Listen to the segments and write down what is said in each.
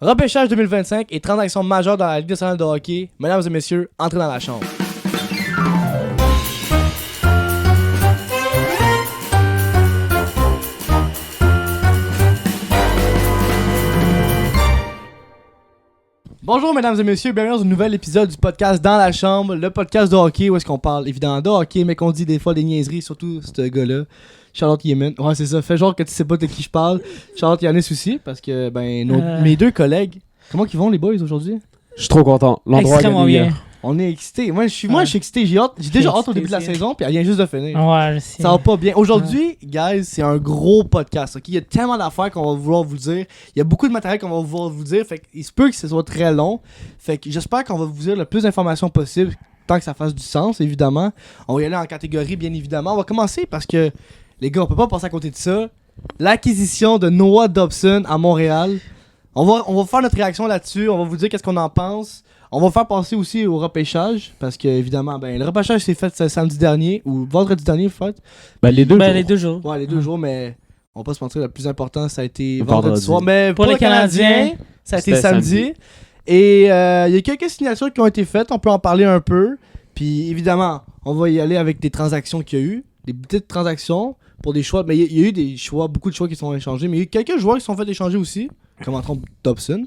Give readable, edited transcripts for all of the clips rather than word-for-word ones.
Repêchage 2025 et transactions majeures dans la Ligue nationale de hockey. Mesdames et messieurs, entrez dans la chambre. Bonjour mesdames et messieurs, bienvenue dans un nouvel épisode du podcast Dans la chambre, le podcast de hockey où est-ce qu'on parle évidemment de hockey mais qu'on dit des fois des niaiseries, surtout ce gars-là, Charlotte Yemen. Ouais c'est ça, fais genre que tu sais pas de qui je parle. Charlotte Yannis aussi, parce que mes deux collègues, comment qu'ils vont les boys aujourd'hui? Je suis trop content, l'endroit extrêmement bien. On est excités. Moi je suis excité, j'ai déjà hâte au début de la saison puis elle vient juste de finir. Ouais, je sais. Ça va pas bien. Aujourd'hui, guys, c'est un gros podcast. Ok, il y a tellement d'affaires qu'on va vouloir vous dire. Il y a beaucoup de matériel qu'on va vouloir vous dire. Fait qu'il se peut que ce soit très long. Fait que j'espère qu'on va vous dire le plus d'informations possible, tant que ça fasse du sens, évidemment. On va y aller en catégorie, bien évidemment. On va commencer parce que, les gars, on peut pas passer à côté de ça. L'acquisition de Noah Dobson à Montréal. On va faire notre réaction là-dessus. On va vous dire qu'est-ce qu'on en pense. On va faire passer aussi au repêchage, parce que évidemment, le repêchage s'est fait samedi dernier, ou vendredi dernier, en fait. Les deux jours. Les 2 jours. Ouais, les 2 jours, mais on va pas se mentir, le plus important, ça a été vendredi soir. Mais pour les Canadiens, ça a été samedi. Et il y a quelques signatures qui ont été faites, on peut en parler un peu. Puis évidemment, on va y aller avec des transactions qu'il y a eu, des petites transactions pour des choix. Mais il y a eu des choix, beaucoup de choix qui sont échangés, mais il y a eu quelques joueurs qui se sont fait échanger aussi, comme entre autres Dobson.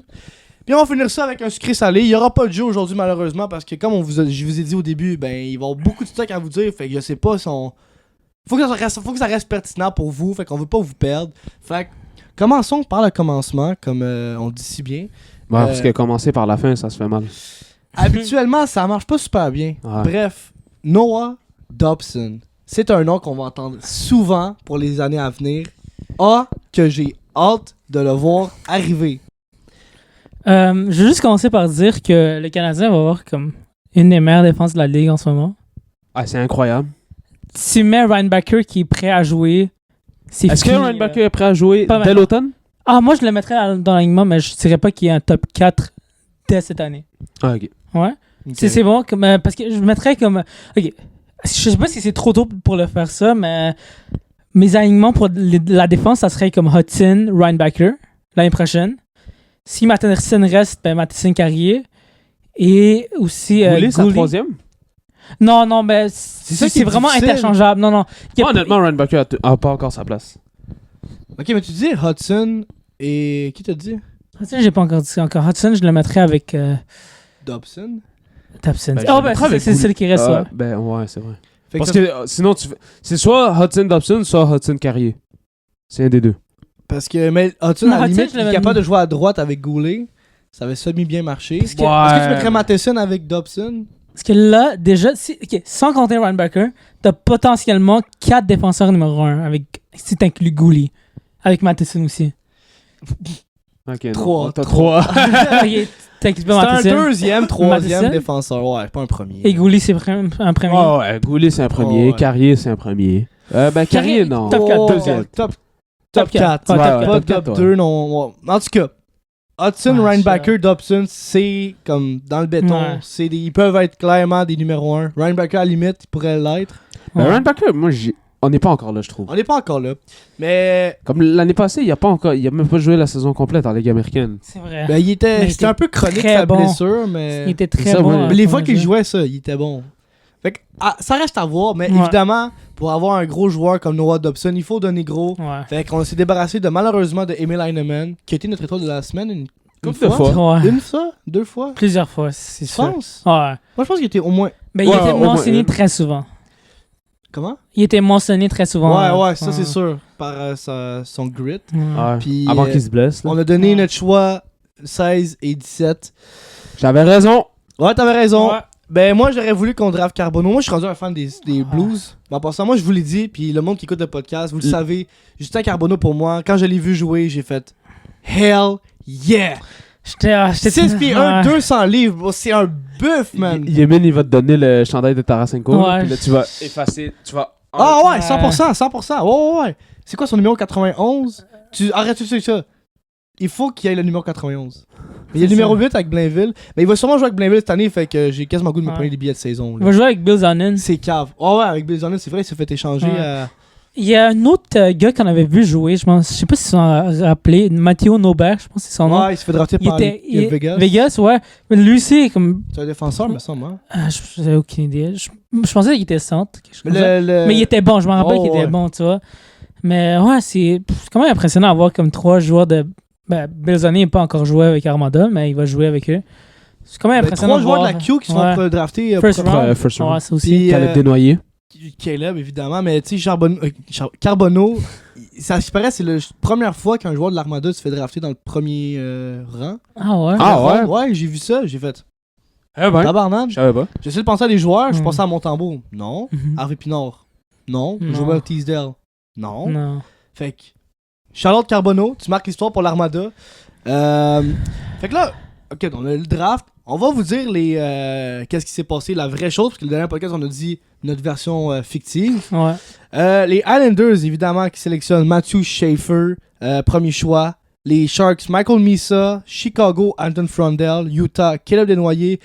Puis on va finir ça avec un sucré salé. Il n'y aura pas de jeu aujourd'hui malheureusement parce que comme je vous ai dit au début, il va y avoir beaucoup de stock à vous dire. Fait que je sais pas si on... Faut que ça reste pertinent pour vous. Fait qu'on veut pas vous perdre. Fait que commençons par le commencement, comme on dit si bien. Parce que commencer par la fin, ça se fait mal. Habituellement, ça marche pas super bien. Ouais. Bref, Noah Dobson. C'est un nom qu'on va entendre souvent pour les années à venir. Que j'ai hâte de le voir arriver. Je veux juste commencer par dire que le Canadien va avoir comme une des meilleures défenses de la Ligue en ce moment. Ah, c'est incroyable. Tu mets Ryan Backer qui est prêt à jouer. Est-ce que Ryan Backer est prêt à jouer dès l'automne? Ah, moi je le mettrais dans l'alignement, mais je dirais pas qu'il est un top 4 dès cette année. Ah, ok. Ouais. Okay. C'est bon, parce que je mettrais comme... Ok. Je sais pas si c'est trop tôt pour le faire ça, mais mes alignements pour la défense, ça serait comme Hudson, Ryan Backer l'année prochaine. Si Matheson reste, Matheson Carrier. Et aussi Goulet, c'est Goulet. troisième? Non, mais c'est vraiment difficile. interchangeable. Non. Honnêtement, Ryan Backer a pas encore sa place. Ok, mais tu dis Hudson et... Qui t'a dit? Hudson, j'ai pas encore dit encore. Hudson, je le mettrais avec Dobson? Dobson. C'est celui qui reste, ouais. Ouais, c'est vrai. Fait Parce que sinon, c'est soit Hudson Dobson, soit Hudson Carrier. C'est un des deux. Parce que mais Hudson, à la limite, il est Hudson, capable de jouer à droite avec Goulet. Ça avait semi-bien marché. Est-ce que tu mettrais Matheson avec Dobson? Parce que là, déjà, sans compter Ryan Backer, t'as potentiellement 4 défenseurs numéro 1, si t'inclus Goulet. Avec Matheson aussi. Ok, 3. T'as 3. T'inquiètes C'est pas, un Matheson. deuxième, troisième Matheson. défenseur. Ouais, pas un premier. Et Goulet, c'est un premier. Oh, ouais, Goulet, c'est un premier. Oh, ouais. Carrier, c'est un premier. Carrier, non. Top 4, deuxième. Top 4. Ouais, Pas top top 4, 2, non. Ouais. En tout cas, Hudson, Ouais, Ryan ça. Backer, Dobson, c'est comme dans le béton. Ouais. Ils peuvent être clairement des numéros 1. Ryan Backer, à la limite, il pourrait l'être. Ryan Backer, moi, on n'est pas encore là, je trouve. On n'est pas encore là. Mais Comme l'année passée, il a même pas joué la saison complète en Ligue américaine. C'est vrai. c'était un peu chronique très sa bon. blessure, mais Il était C'est très ça, bon. ouais. mais les fois qu'il jouait ça, il était bon. Fait que, ça reste à voir, mais Ouais. évidemment, pour avoir un gros joueur comme Noah Dobson, il faut donner gros. Ouais. Fait qu'on s'est débarrassé malheureusement de Emil Heinemann, qui a été notre étoile de la semaine une Couple de fois. Ouais. Une fois? 2 fois? Plusieurs fois, c'est Tu sûr. penses? Ouais. Moi, je pense qu'il était au moins... Mais il Ouais, était au moins mentionné une. très souvent. Comment? Il était mentionné très souvent. Ouais, ça c'est sûr. Par son grit. Ouais. Ouais. Puis, Avant qu'il se blesse. là. On a donné Ouais. notre choix 16 et 17. J'avais raison. Ouais, t'avais raison. Ouais. Ben, moi, j'aurais voulu qu'on draft Carbonneau. Moi, je suis rendu un fan des Blues. Mais en passant, moi, je vous l'ai dit, puis le monde qui écoute le podcast, vous le savez, Justin Carbonneau, pour moi, quand je l'ai vu jouer, j'ai fait Hell yeah! J'étais 6 pieds 1, 200 livres, bro, c'est un buff, man! Yémen, il va te donner le chandail de Tarasenko. Ouais. Puis là, tu vas effacer. Tu vas. Ah ouais, 100%, 100%. Ouais. C'est quoi son numéro 91? Arrête tout de suite ça. Il faut qu'il y ait le numéro 91. Mais il y a le numéro 8 avec Blainville. Mais il va sûrement jouer avec Blainville cette année, fait que j'ai quasiment goût de me Ouais. prendre des billets de saison. Il Là. va jouer avec Bill Zonin. C'est cave. Oh ouais, avec Bill Zonin, c'est vrai, il s'est fait échanger Ouais. à... Il y a un autre gars qu'on avait vu jouer, je sais pas si s'en rappelé, Matteo Nobert, je pense que c'est son nom. Ouais, il se fait drafter par Vegas. Vegas, ouais. Mais lui, c'est comme. C'est un défenseur, me semble. Hein? Je n'avais aucune idée. Je pensais qu'il était centre. Quelque chose comme ça. Le- Mais il était bon, je me rappelle Oh, qu'il était ouais. bon, tu vois. Mais ouais, c'est quand même impressionnant d'avoir comme 3 joueurs de. Ben, Belzoni n'est pas encore joué avec Armada, mais il va jouer avec eux. C'est quand même Ben, impressionnant. 3 de joueurs de voir. la Q qui sont Ouais. draftés. First round. First round. Ouais, ça aussi. Puis, Caleb Desnoyers. Caleb, évidemment, mais tu sais, Carbonneau, ça se paraît, c'est la première fois qu'un joueur de l'Armada se fait drafter dans le premier rang. Ah ouais. Ah ouais? Ouais, j'ai vu ça, j'ai fait. Eh ben, Tabarnak. je savais pas. J'essaie de penser à des joueurs, je Mm. pensais à Montembeau. Non. Mhm. Harvey Pinard. Non. Non. Joël Teasdale. Non. Non. Fait que. Charlotte Carbonneau, tu marques l'histoire pour l'Armada. Fait que là, ok, on a le draft. On va vous dire qu'est-ce qui s'est passé, la vraie chose, parce que le dernier podcast, on a dit notre version fictive. Ouais. Les Islanders, évidemment, qui sélectionnent Matthew Schaefer, premier choix. Les Sharks, Michael Misa. Chicago, Anton Frondel. Utah, Caleb Desnoyers.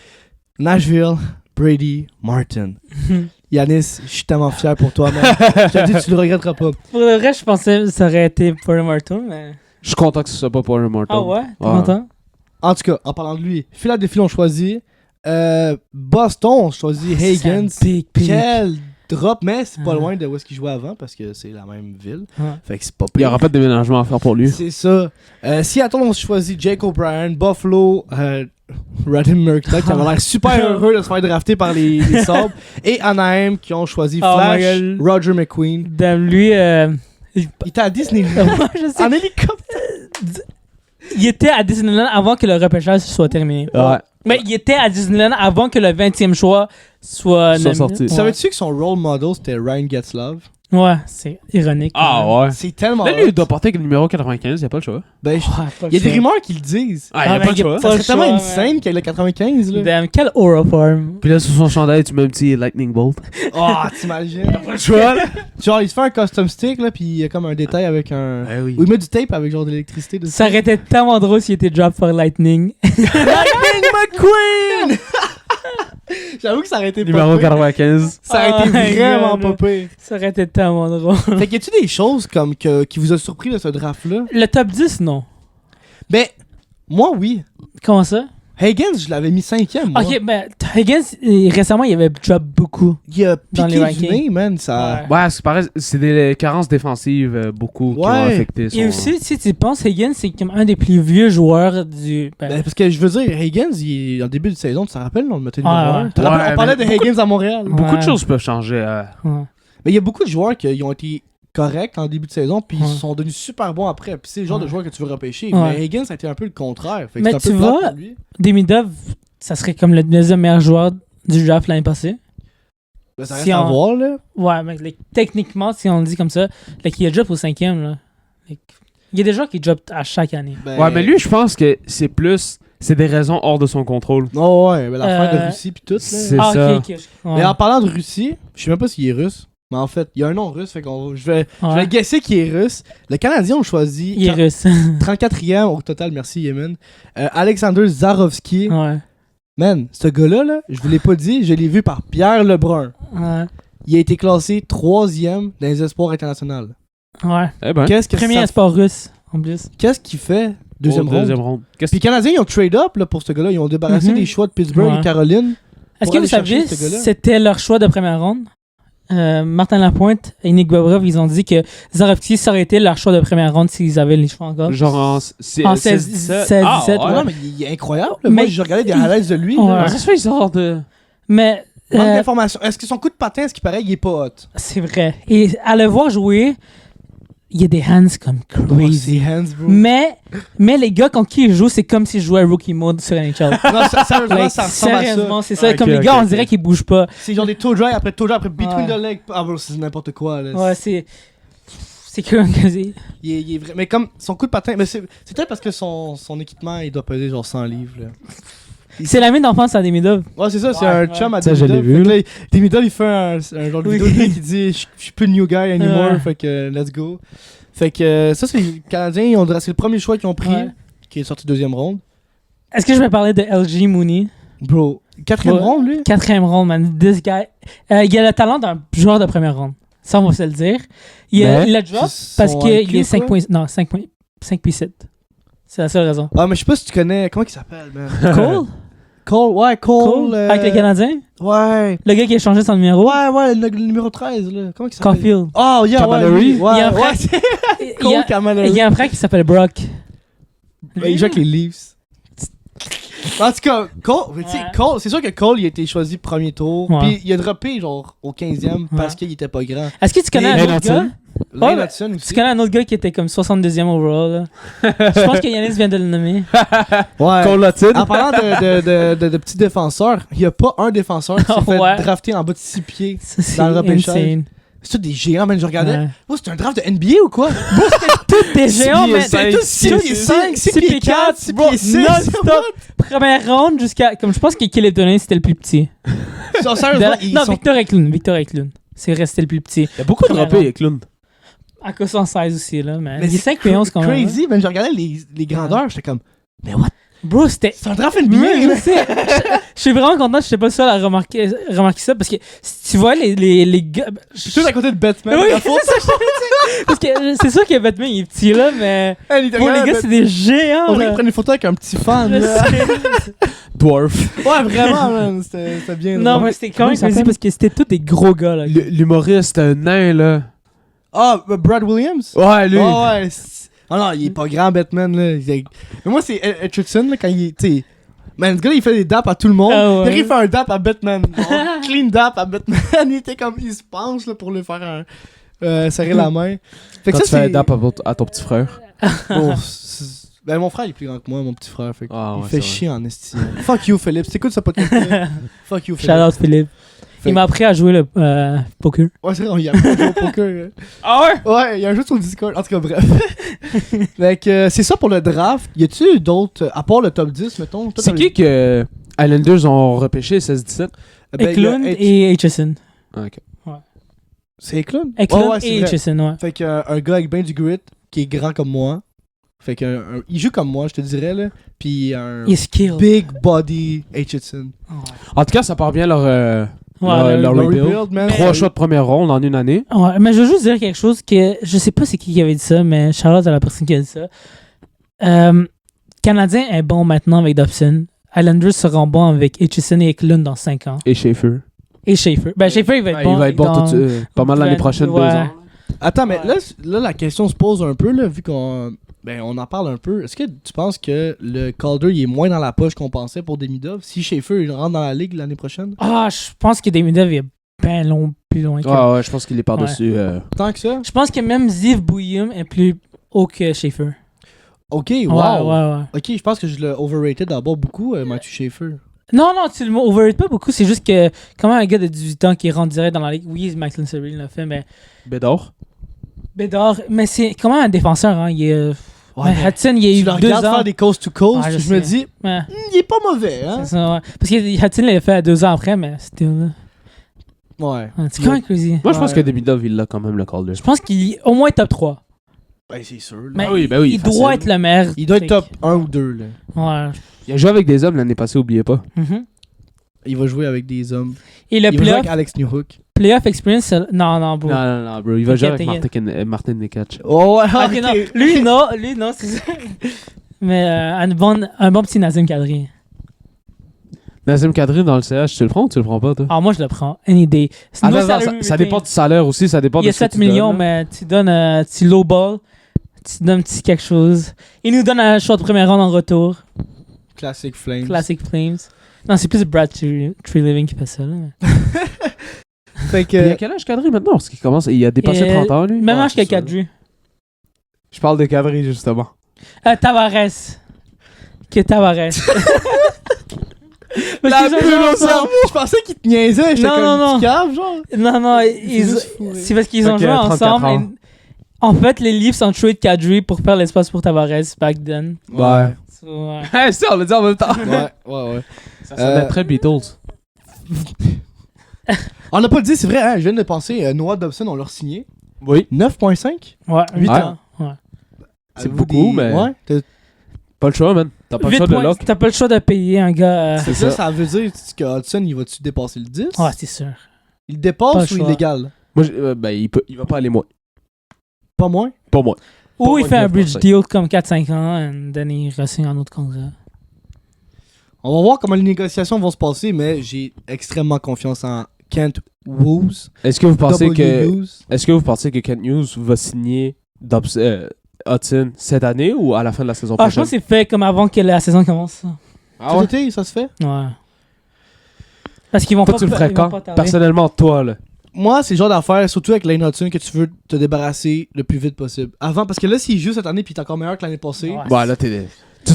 Nashville, Brady Martin. Yanis, je suis tellement fier pour toi, man. Je te dis, tu le regretteras pas. Pour le reste, je pensais que ça aurait été Paul Martin, mais. Je suis content que ce soit pas pour un Martin. Ah ouais? T'es Ouais. content? En tout cas, en parlant de lui, Philadelphie l'ont choisi. Boston ont choisi Higgins. C'est un big pick. Quel drop, mais c'est pas Ah. loin de où est-ce qu'il jouait avant parce que c'est la même ville. Ouais. Fait que c'est pas Il n'y pire. aura pas de déménagement à faire pour lui. C'est ça. Seattle ont choisi Jake O'Brien, Buffalo, Radim Murdoch qui avait l'air super heureux de se faire drafter par les Sabres. Et Anaheim qui ont choisi Oh Flash, my God. Roger McQueen. Damn, lui, Il était à Disney. je sais. En hélicoptère. Il était à Disneyland avant que le repêchage soit terminé. Ouais. Mais il était à Disneyland avant que le 20e choix soit Soit nommé. sorti. Ouais. Savais-tu que son role model c'était Ryan Getzlaf? Ouais, c'est ironique. Ah ouais. C'est tellement. Là, lui, hot. il doit porter avec le numéro 95, il n'y a pas le choix. Ben, Ouais, pas il y a le des choix. rumeurs qui le disent. Ah, il n'y a Ah, pas mais le il y a choix. pas- Ça serait tellement choix, insane qu'il y ait le 95 là. Damn, quel aura form. Puis là, sur son chandail, tu mets un petit Lightning Bolt. Oh, t'imagines? Pas le choix, là. Genre, il se fait un custom stick là, puis il y a comme un détail avec un. Eh oui. Ou il met du tape avec genre de l'électricité dessus. Ça aurait été tellement drôle s'il était drop for Lightning. Lightning McQueen! J'avoue que ça aurait été Numéro pas pire. 95. Ça aurait Oh été my vraiment God. pas pire. Ça aurait été tellement drôle. Fait que y a-tu des choses comme qui vous a surpris de ce draft là? Le top 10, non. Ben, moi oui. Comment ça? Higgins, je l'avais mis 5ème. Moi. Ok, ben, Higgins, récemment, il avait drop beaucoup. Il a Dans les piqué du rankings. nez, man. Ça. Ouais, c'est pareil, c'est des carences défensives beaucoup qui ont Ouais. affecté son... Et aussi, si tu penses, Higgins, c'est comme un des plus vieux joueurs du. Ben, parce que je veux dire, Higgins, en début de saison, tu te rappelles, on le mettait numéro Ouais, 1. ouais. Ouais, On parlait de mais Higgins à Montréal. Beaucoup de Ouais. choses peuvent changer. Ouais. Mais il y a beaucoup de joueurs qui ont été corrects en début de saison, puis Ouais. ils sont devenus super bons après. Puis c'est le genre de Ouais. joueurs que tu veux repêcher. Ouais. Mais Higgins, ça a été un peu le contraire. Fait que Mais c'est un tu peu plate vois, pour lui. Demidov, ça serait comme le deuxième meilleur joueur du draft l'année passée. Ben, ça reste si à on- voir, là. Ouais, mais techniquement, si on le dit comme ça, il a drop au 5e. Là. Like, il y a des joueurs qui drop à chaque année. Ben, Ouais, mais lui, je pense que c'est plus... C'est des raisons hors de son contrôle. Oh, ouais, mais l'affaire de Euh, Russie, puis tout. Là. c'est- Ah, ça. ok. Ouais. Mais en parlant de Russie, je sais même pas s'il est russe. Mais en fait, il y a un nom russe, fait qu'on je vais Ouais. guesser qu'il est russe. Le Canadien ont choisi Il est russe. 34e au total, merci Yemen. Alexander Zarovski. Ouais. Man, ce gars-là, là, je vous l'ai pas dit, je l'ai vu par Pierre Lebrun. Ouais. Il a été classé 3e dans les espoirs internationaux. Ouais. Eh ben, Qu'est-ce que Premier ça- sport russe, en plus. Qu'est-ce qu'il fait deuxième ronde? deuxième ronde. Qu'est-ce Puis les Canadiens, ils ont trade up là, pour ce gars-là. Ils ont débarrassé Mhm. des choix de Pittsburgh Ouais. et Caroline. Est-ce Pour que aller vous saviez, chercher ce gars-là. c'était leur choix de première ronde? Martin Lapointe et Nick Bobrov, ils ont dit que Zarovski, ça aurait été leur choix de première ronde s'ils avaient les choix encore. Genre en En 16, 17. Ah, 17, ouais. Ah non, mais il est incroyable. là. Moi, Mais- j'ai regardé des highlights de lui. Ouais. là. Ça se fait, il sort de... Mais Manque d'informations. Est-ce que son coup de patin, ce qui paraît, il est pas hot? c'est vrai. Et à le voir jouer, il y a des hands comme Oh, crazy. c'est hands, bro. Mais les gars contre qui il joue, c'est comme s'ils jouaient à Rookie Mode sur NHL. Non, sérieusement, Like, ça ressemble à ça. sérieusement, c'est ça. Ok, Comme les ok, gars, on ok. dirait qu'ils bougent pas. C'est genre des toe dry après between Ouais. the legs. Ah, bro, c'est n'importe quoi. Là. Ouais, c'est que Il est vrai. Mais comme son coup de patin, mais c'est peut-être parce que son équipement, il doit peser genre 100 livres. Là. c'est l'ami d'enfance à Demidov. Ouais, c'est ça, c'est Ouais, un ouais. chum à Ça, je Demidov. l'ai vu, Fait que là, Demidov, il fait un genre de Oui. vidéo de lui qui dit Je suis plus le new guy anymore, Ouais. fait que let's go. Fait que ça, c'est les Canadiens, c'est le premier choix qu'ils ont pris, Ouais. qui est sorti deuxième ronde. Est-ce que je vais parler de LG Mooney? Bro, quatrième Ouais. ronde, lui 4e ronde, man. This guy. Il a le talent d'un joueur de première ronde. Ça, on va se le dire. Mais- Il l'a drop Son parce qu'il IQ, est 5 quoi. points. Non, 5 puis 7. C'est la seule raison. Ah, mais je sais pas si tu connais. Comment il s'appelle, man? Cole? Cole, ouais, Cole. Avec le Canadien? Ouais. Le gars qui a changé son numéro? Ouais, le numéro 13, là. Comment il s'appelle? Caulfield. Oh, yeah, ouais. Camilleri? lui. Ouais, Il y a un frère- ouais, c'est Il y Cole a- Camilleri. il y a un frère qui s'appelle Brock. Il joue avec les Leafs. En tout cas, Cole, tu sais, Ouais. Cole, c'est sûr que Cole, il a été choisi premier tour. Ouais. Puis il a droppé, genre, au 15e parce Ouais. qu'il était pas grand. Est-ce que tu connais Lane un autre gars? Lane Ouais, Hudson aussi. Tu connais un autre gars qui était comme 72e overall, là? Je pense que Yannis vient de le nommer. Ouais. Cole Hudson. En parlant de petits défenseurs, il n'y a pas un défenseur qui s'est fait Ouais. drafter en bas de 6 pieds. Ça, c'est Dans le repêchage. insane. C'est tout des géants, man. Je regardais. Ouais. Oh, c'est un draft de NBA ou quoi? Tous des géants, pieds mais cinq, C'est tous 6 pieds 5, 6 pieds 4, 6 pieds 6. non-stop. Première round jusqu'à. Comme je pense que Caleb Donné, c'était le plus petit. Sérieusement, ils Non, sont... Victor Eklund. Victor Eklund. C'est resté le plus petit. Il y a beaucoup de Première droppés round. avec Lund. À cause 116 aussi, là. Mais Mais il est 5 et 11 quand même. crazy, man. Je regardais les grandeurs, j'étais comme, mais what? Bro, c'était. C'est un draft Ouais, NBA, je là. sais. Je suis vraiment content que je n'étais pas le seul à remarquer ça parce que si tu vois les gars. Je suis tout à côté de Batman. Oui, La faute. c'est ça, je t'avais dit. Parce que c'est sûr que Batman il est petit là, mais. Hey, Pour les gars, c'est des géants. On dirait là. qu'ils prennent une photo avec un petit fan. Je là. sais. Dwarf. Ouais, vraiment, man. C'était bien. Non, drôle. mais c'était quand même Comment il crazy s'appelle? parce que c'était tous des gros gars là. L'humoriste nain, là. Ah, Brad Williams? Ouais, lui. Oh, ouais. Ah non, il est pas grand, Batman, là. Mais moi, c'est Hutchinson, là, quand il est. T'sais. Man, ce gars-là, il fait des daps à tout le monde. Ah ouais. Il arrive à faire un dap à Batman. Genre, clean dap à Batman. Il était comme. Il se penche, là, pour lui faire serrer la main. Fait que Quand tu fais un c'est. dap à ton petit frère. Bon, ben, mon frère, il est plus grand que moi, mon petit frère. Fait que Ah, il ouais, fait c'est chier en esti. Fuck you, Philippe. T'écoutes ce podcast. Fuck you, Shout Philippe. out Philippe. Fait- Il m'a appris à jouer le poker. Ouais, c'est vrai, il y a un jeu au poker. Ah ouais? Ouais, il y a un jeu sur le Discord. En tout cas, bref. Fait que c'est ça pour le draft. Y a-tu d'autres, à part le top 10, mettons? toi, C'est t'as- qui que Islanders ont repêché 16-17? Ben, Eklund y a H- et Aitchison. Ah, ok. C'est Eklund? Eklund Ouais, c'est et vrai. Aitchison, ouais. Fait que un gars avec ben du grit, qui est grand comme moi. Fait que il joue comme moi, je te dirais, là. Puis un Il est skilled. big body Aitchison. En tout cas, ça part bien leur Ouais, leur Le rebuild. man. 3 choix de première ronde en une année. Ouais, mais je veux juste dire quelque chose que je sais pas c'est qui avait dit ça, mais Charlotte à la personne qui a dit ça. Canadien est bon maintenant avec Dobson. Islanders seront bons avec Aitchison et Eklund dans 5 ans. Et Schaefer. Et Schaefer. Ben Schaefer il va être Ouais, bon. il va être bon dans- pas mal l'année prochaine, 2 Ouais. ans. Attends, mais Ouais. là, la question se pose un peu, là, vu qu'on on en parle un peu. Est-ce que tu penses que le Calder il est moins dans la poche qu'on pensait pour Demidov si Schaefer il rentre dans la ligue l'année prochaine? Ah, je pense que Demidov est bien long, plus loin que. Ouais, ouais, je pense qu'il est par-dessus. Tant que ça? Je pense que même Ziv Bouillum est plus haut que Schaefer. Ok, Ouais, wow. ouais, ouais. Ok, je pense que je l'ai overrated d'abord beaucoup, Mathieu Schaefer. Non, non, tu le overrate pas beaucoup. C'est juste que, comment un gars de 18 ans qui rentre direct dans la ligue, oui, Macklin Surrey l'a fait, mais Bédard. Bédard, mais c'est comment un défenseur, hein? Il est. Ouais, mais Hudson, il tu a le eu 2 regardes ans. faire des coast to coast, Ouais, je je me sais. dis, Ouais, il est pas mauvais, hein? c'est ça, ouais. Parce que Hudson l'a fait 2 ans après, mais c'était. Ouais. Ouais, c'est quand même crazy. Moi, je pense Ouais. que Demidov, il l'a quand même, le Calder. Je pense qu'il est au moins top 3. Ben, c'est sûr. là. Mais oui, ben oui, il facile. doit être le meilleur. Il doit être top 1 ou 2, là. Ouais. Il a joué avec des hommes l'année passée, oubliez pas. Mhm. Il va jouer avec des hommes. Et le Il va jouer playoff, avec Alex Newhook. playoff experience, non, non, bro. Non, bro. Il va jouer avec T'inquiète, Martin Nekach. Oh, ouais, Ok, non. Lui, non, c'est ça. Mais un bon petit Nazem Kadri. Nazem Kadri dans le CH, tu le prends ou tu le prends pas, toi? Ah, moi, je le prends. Any day. Ah, No non, salary ça rating. dépend du salaire aussi, ça dépend Il y a de ce que 7 tu millions, donnes, là. mais tu donnes un petit low ball. Tu donnes un petit quelque chose. Il nous donne un choix de première ronde en retour. Classic Flames. Classic Flames. Non, c'est plus Brad Tree Living qui fait ça. Là. Fait Il a que. quel âge Kadri maintenant? Parce qu'il commence, il a dépassé 30 ans, lui. Même Ouais, âge que c'est ça. Kadri. Je parle de Kadri, justement. Tavares. Que Tavares. Parce La qu'ils ont bulle joué au ensemble. cerveau! Je pensais qu'il te niaisait, j'étais Non, comme non, une non. petite cave, genre. Non, non, juste fou, c'est parce qu'ils ont Ok, joué 34 ensemble. ans. et- En fait, les Leafs ont trade Kadri pour faire l'espace pour Tavares back then. Ouais. So, ouais. Hey, ça, on l'a dit en même temps. Ouais. Ça sonnait très Beatles. On n'a pas dit, c'est vrai, hein, je viens de penser, Noah Dobson, on l'a signé. Oui. 9.5? Ouais, 8 Ouais. ans. Ouais. C'est Avez-vous beaucoup, mais- Ouais, Pas le choix, man. T'as pas le 8 choix de points, lock. t'as pas le choix de payer un gars. c'est ça veut dire que Hudson, il va-tu dépasser le 10? Ouais, c'est sûr. Il Pas dépasse le ou choix. illégal? Moi, il va pas aller moins. Pas moins. Pas moins. Ou il fait un 9%. bridge deal comme 4-5 ans, and then il re-signe un autre contrat. On va voir comment les négociations vont se passer, mais j'ai extrêmement confiance en Kent Woos. Est-ce que vous pensez que Woos. Kent News va signer Hudson cette année ou à la fin de la saison Ah, je prochaine? pense que c'est fait comme avant que la saison commence. Ah ouais? Cet été, ça se fait? Ouais. Parce qu'ils vont Toi, pas... tu le ferais ils vont quand? pas tarder. Personnellement, toi, là. Moi, c'est le genre d'affaire, surtout avec Lane Hudson, que tu veux te débarrasser le plus vite possible. Avant, parce que là, s'il joue cette année puis t'es encore meilleur que l'année passée, Ouais. Bon, là, tu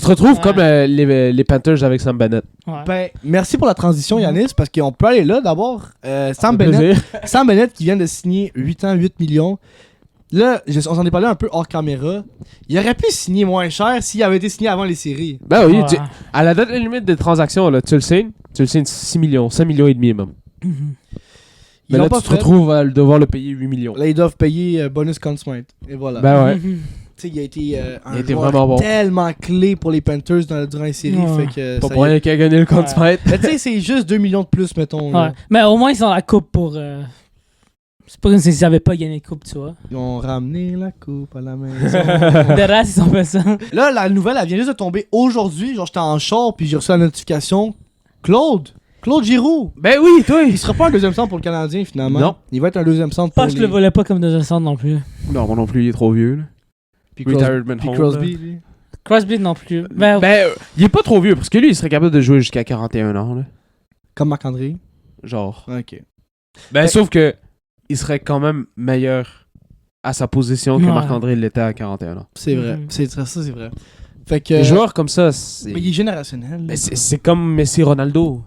te retrouves Ouais. comme les Panthers avec Sam Bennett. Ouais. ben, merci pour la transition, Yanis, parce qu'on peut aller là d'abord. Sam Bennett. Plaisir. Sam Bennett qui vient de signer 8 ans, 8 millions. Là, on s'en est parlé un peu hors caméra. Il aurait pu signer moins cher s'il avait été signé avant les séries. Ben oui, Ouais. à la date limite des transactions, là, tu le signes 6 millions, 5 millions et demi même. Mhm. Ils Mais l'ont là, pas tu te fait. retrouves à devoir le payer 8 millions. Là, ils doivent payer bonus consmite. Et voilà. Ben ouais. Mhm. Tu sais, il a été un Il a été joueur vraiment bon. tellement clé pour les Panthers durant les séries. Ouais. Fait que Pas ça pour y est. rien qu'il a gagné le compte Ouais. smite. Mais tu sais, c'est juste 2 millions de plus, mettons. là. Ouais. Mais au moins, ils ont la coupe pour... C'est pas comme s'ils avaient pas gagné la coupe, tu vois. Ils ont ramené la coupe à la maison. De reste, ils ont fait ça. Là, la nouvelle, elle vient juste de tomber aujourd'hui. Genre, j'étais en char, puis j'ai reçu la notification. Claude Giroux. Ben oui, toi. Il sera pas un deuxième centre pour le Canadien, finalement. Non. Il va être un deuxième centre pour Pas que je le volais pas comme deuxième centre non plus. Non, moi non plus, il est trop vieux. Là. Puis Retirement Puis home, Crosby, lui. Crosby non plus. Ben, il est pas trop vieux, parce que lui, il serait capable de jouer jusqu'à 41 ans. Là. Comme Marc-André. Genre. Ok. Ben, sauf que il serait quand même meilleur à sa position que Ouais. Marc-André l'était à 41 ans. C'est vrai. Mhm. Ça, c'est vrai. Fait que. Les joueurs comme ça, c'est... Mais il est générationnel. Ben, c'est comme Messi Ronaldo.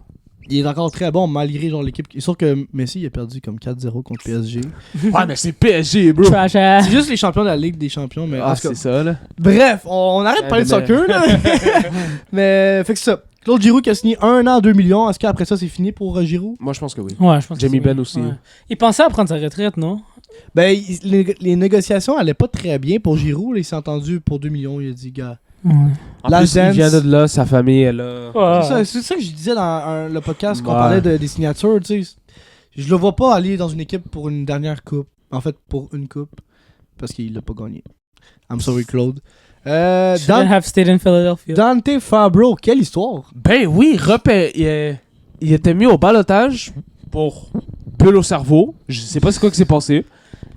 Il est encore très bon malgré genre l'équipe. Sauf que Messi il a perdu comme 4-0 contre PSG. Ouais, mais c'est PSG, bro. trash ass. C'est juste les champions de la Ligue des Champions. Mais en Ah, tout cas, c'est ça, là. bref, on arrête de parler de mais- soccer là. Mais fait que c'est ça. Claude Giroux qui a signé 1 an, 2 millions. Est-ce qu'après ça c'est fini pour Giroux? Moi, je pense que oui. Ouais, je pense que Jamie c'est Ben oui. aussi. Ouais. Il pensait à prendre sa retraite, non? Ben, les négociations allaient pas très bien pour Giroux. Là, il s'est entendu pour 2 millions. Il a dit, gars. Ouais. En Last plus, il Dance. vient de là, sa famille est là. C'est ça que je disais dans le podcast quand on Ouais. parlait des signatures. Tu sais, je le vois pas aller dans une équipe pour une dernière coupe. En fait, pour une coupe. Parce qu'il l'a pas gagné. I'm sorry, Claude. Shouldn't have stayed in Philadelphia. Dante Fabro, quelle histoire! Ben oui, il était mis au balotage pour bulle au cerveau. Je sais pas c'est quoi qui s'est passé.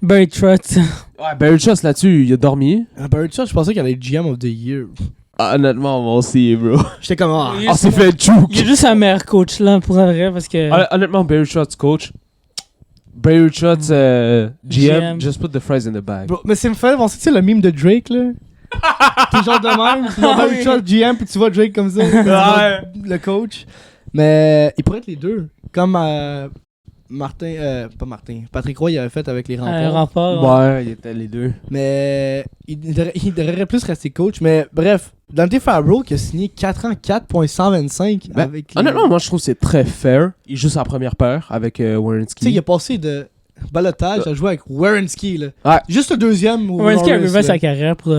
Barry Trotz. Ouais, Barry Trotz là-dessus, il a dormi. Barry Trotz, je pensais qu'elle allait être GM of the Year. Ah, honnêtement, moi aussi, bro. J'étais comme, ah. Il On s'est fait juke. Il est juste un meilleur coach, là, pour un vrai, parce que... Honnêtement, Barry Trotz, coach. Barry Trotz, GM, GM. just put the fries in the bag. Bro, mais c'est me fait penser, tu sais, le meme de Drake, là. T'es genre de même, tu vois Barry oui. Trotz GM, puis tu vois Drake comme ça, tu vois le coach. Mais il pourrait être les deux. Comme Patrick Roy il avait fait avec les un remparts. rempart. Ouais. Ouais, il était les deux. Mais il devrait plus rester coach. Mais bref, Dante Fabro qui a signé 4 ans, 4.125 Ben, avec les- Honnêtement, moi, je trouve que c'est très fair. Il joue sa première paire avec Tu sais, il Werenski. a passé de balotage à jouer avec Werenski, là. Ouais. Juste le deuxième. au Werenski a Norris, reversé là. sa carrière pour...